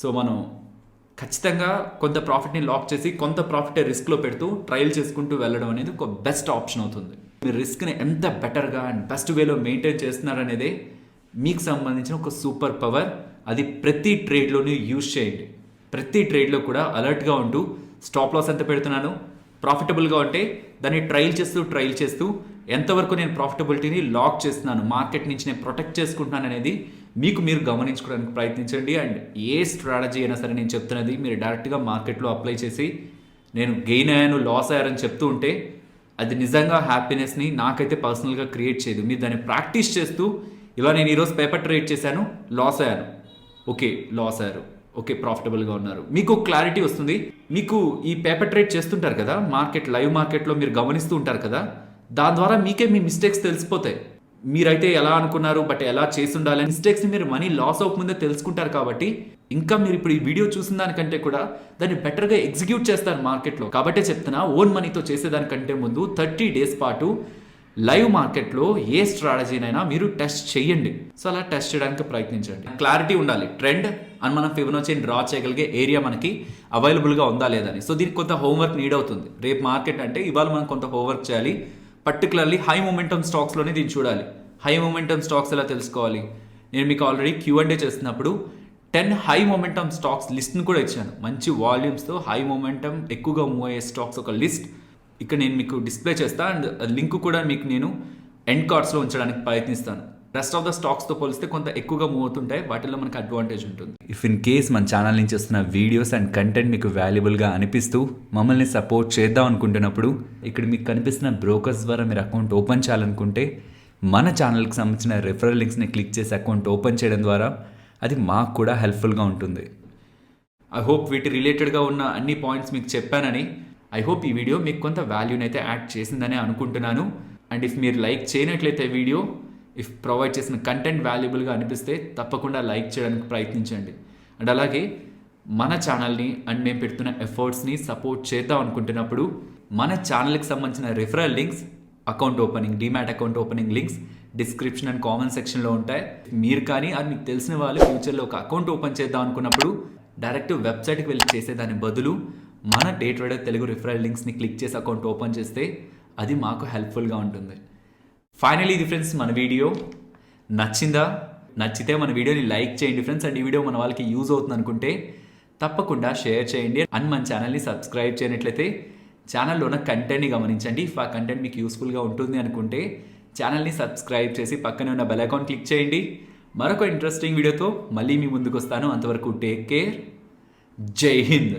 సో మనం ఖచ్చితంగా కొంత ప్రాఫిట్ని లాక్ చేసి కొంత ప్రాఫిట్ రిస్క్లో పెడుతూ ట్రయల్ చేసుకుంటూ వెళ్ళడం అనేది ఒక బెస్ట్ ఆప్షన్ అవుతుంది. మీరు రిస్క్ని ఎంత బెటర్గా అండ్ బెస్ట్ వేలో మెయింటైన్ చేస్తున్నారనేదే మీకు సంబంధించిన ఒక సూపర్ పవర్. అది ప్రతి ట్రేడ్లోనూ యూజ్ చేయండి. ప్రతి ట్రేడ్లో కూడా అలర్ట్గా ఉంటూ స్టాప్ లాస్ ఎంత పెడుతున్నాను, ప్రాఫిటబుల్గా ఉంటే దాన్ని ట్రయల్ చేస్తూ ఎంతవరకు నేను ప్రాఫిటబిలిటీని లాక్ చేస్తున్నాను, మార్కెట్ నుంచి నేను ప్రొటెక్ట్ చేసుకుంటున్నాను అనేది మీకు మీరు గమనించుకోవడానికి ప్రయత్నించండి. అండ్ ఏ స్ట్రాటజీ అయినా సరే నేను చెప్తున్నది మీరు డైరెక్ట్గా మార్కెట్లో అప్లై చేసి నేను గెయిన్ అయ్యాను, లాస్ అయ్యారని చెప్తూ ఉంటే అది నిజంగా హ్యాపీనెస్ని నాకైతే పర్సనల్గా క్రియేట్ చేయదు. మీరు దాన్ని ప్రాక్టీస్ చేస్తూ ఇలా నేను ఈరోజు పేపర్ ట్రేడ్ చేశాను, లాస్ అయ్యాను, ఓకే లాస్ అయ్యారు, ఓకే ప్రాఫిటబుల్గా ఉన్నారు, మీకు క్లారిటీ వస్తుంది. మీకు ఈ పేపర్ ట్రేడ్ చేస్తుంటారు కదా, లైవ్ మార్కెట్లో మీరు గమనిస్తూ ఉంటారు కదా, దాని ద్వారా మీకే మీ మిస్టేక్స్ తెలిసిపోతాయి. మీరైతే ఎలా అనుకున్నారు బట్ ఎలా చేసి ఉండాలి, మిస్టేక్స్ని మీరు మనీ లాస్ అవ్వకముందే తెలుసుకుంటారు. కాబట్టి ఇంకా మీరు ఇప్పుడు ఈ వీడియో చూసిన దానికంటే కూడా దాన్ని బెటర్గా ఎగ్జిక్యూట్ చేస్తారు మార్కెట్లో. కాబట్టే చెప్తున్నా, ఓన్ మనీతో చేసేదానికంటే ముందు 30 డేస్ పాటు లైవ్ మార్కెట్లో ఏ స్ట్రాటజీనైనా మీరు టెస్ట్ చేయండి. సో అలా టెస్ట్ చేయడానికి ప్రయత్నించండి. క్లారిటీ ఉండాలి, ట్రెండ్ అండ్ మనం ఫిబొనాచిని డ్రా చేయగలిగే ఏరియా మనకి అవైలబుల్గా ఉందా లేదని. సో దీనికి కొంత హోంవర్క్ నీడ్ అవుతుంది. రేపు మార్కెట్ అంటే ఇవాళ మనం కొంత హోంవర్క్ చేయాలి. పర్టికులర్లీ హై మొమెంటమ్ స్టాక్స్లోనే దీన్ని చూడాలి. హై మొమెంటమ్ స్టాక్స్ ఎలా తెలుసుకోవాలి, నేను మీకు ఆల్రెడీ Q&A చేస్తున్నప్పుడు 10 హై మొమెంటమ్ స్టాక్స్ లిస్ట్ని కూడా ఇచ్చాను. మంచి వాల్యూమ్స్తో హై మొమెంటమ్ ఎక్కువగా మూవ్ అయ్యే స్టాక్స్ ఒక లిస్ట్ ఇక్కడ నేను మీకు డిస్ప్లే చేస్తాను. అండ్ లింక్ కూడా మీకు నేను ఎండ్ కార్డ్స్లో ఉంచడానికి ప్రయత్నిస్తాను. రెస్ట్ ఆఫ్ ద స్టాక్స్తో పోలిస్తే కొంత ఎక్కువగా మూవ్ అవుతుంటాయి, వాటిల్లో మనకు అడ్వాంటేజ్ ఉంటుంది. ఇఫ్ ఇన్ కేస్ మన ఛానల్ నుంచి వస్తున్న వీడియోస్ అండ్ కంటెంట్ మీకు వాల్యుబుల్గా అనిపిస్తూ మమ్మల్ని సపోర్ట్ చేద్దాం అనుకుంటున్నప్పుడు ఇక్కడ మీకు కనిపిస్తున్న బ్రోకర్స్ ద్వారా మీరు అకౌంట్ ఓపెన్ చేయాలనుకుంటే మన ఛానల్కి సంబంధించిన రెఫరల్ లింక్స్ని క్లిక్ చేసి అకౌంట్ ఓపెన్ చేయడం ద్వారా అది మాకు కూడా హెల్ప్ఫుల్గా ఉంటుంది. ఐ హోప్ వీటి రిలేటెడ్గా ఉన్న అన్ని పాయింట్స్ మీకు చెప్పానని. ఐ హోప్ ఈ వీడియో మీకు కొంత వాల్యూని అయితే యాడ్ చేసిందని అనుకుంటున్నాను. అండ్ ఇఫ్ మీరు లైక్ చేయనట్లయితే వీడియో, ఇఫ్ ప్రొవైడ్ చేసిన కంటెంట్ వాల్యుబుల్గా అనిపిస్తే తప్పకుండా లైక్ చేయడానికి ప్రయత్నించండి. అండ్ అలాగే మన ఛానల్ని అండ్ మేము పెడుతున్న ఎఫర్ట్స్ని సపోర్ట్ చేద్దాం అనుకుంటున్నప్పుడు మన ఛానల్కి సంబంధించిన referral links, account opening, demat account opening links description and comment సెక్షన్లో ఉంటాయి. మీరు కానీ అది మీకు తెలిసిన వాళ్ళు ఫ్యూచర్లో ఒక అకౌంట్ ఓపెన్ చేద్దాం అనుకున్నప్పుడు డైరెక్ట్ వెబ్సైట్కి వెళ్ళి చేసేదాని బదులు మన డే ట్రేడర్ తెలుగు రిఫరల్ లింక్స్ని క్లిక్ చేసి అకౌంట్ ఓపెన్ చేస్తే అది మాకు హెల్ప్ఫుల్గా ఉంటుంది. ఫైనలీ ఇది ఫ్రెండ్స్, మన వీడియో నచ్చిందా? నచ్చితే మన వీడియోని లైక్ చేయండి ఫ్రెండ్స్. అండ్ ఈ వీడియో మన వాళ్ళకి యూజ్ అవుతుంది అనుకుంటే తప్పకుండా షేర్ చేయండి. అండ్ మన ఛానల్ని సబ్స్క్రైబ్ చేయనట్లయితే ఛానల్లో ఉన్న కంటెంట్ని గమనించండి. ఇఫ్ ఆ కంటెంట్ మీకు యూస్ఫుల్గా ఉంటుంది అనుకుంటే ఛానల్ని సబ్స్క్రైబ్ చేసి పక్కనే ఉన్న బెల్ ఐకాన్ క్లిక్ చేయండి. మరొక ఇంట్రెస్టింగ్ వీడియోతో మళ్ళీ మీ ముందుకు వస్తాను. అంతవరకు టేక్ కేర్. జై హింద్.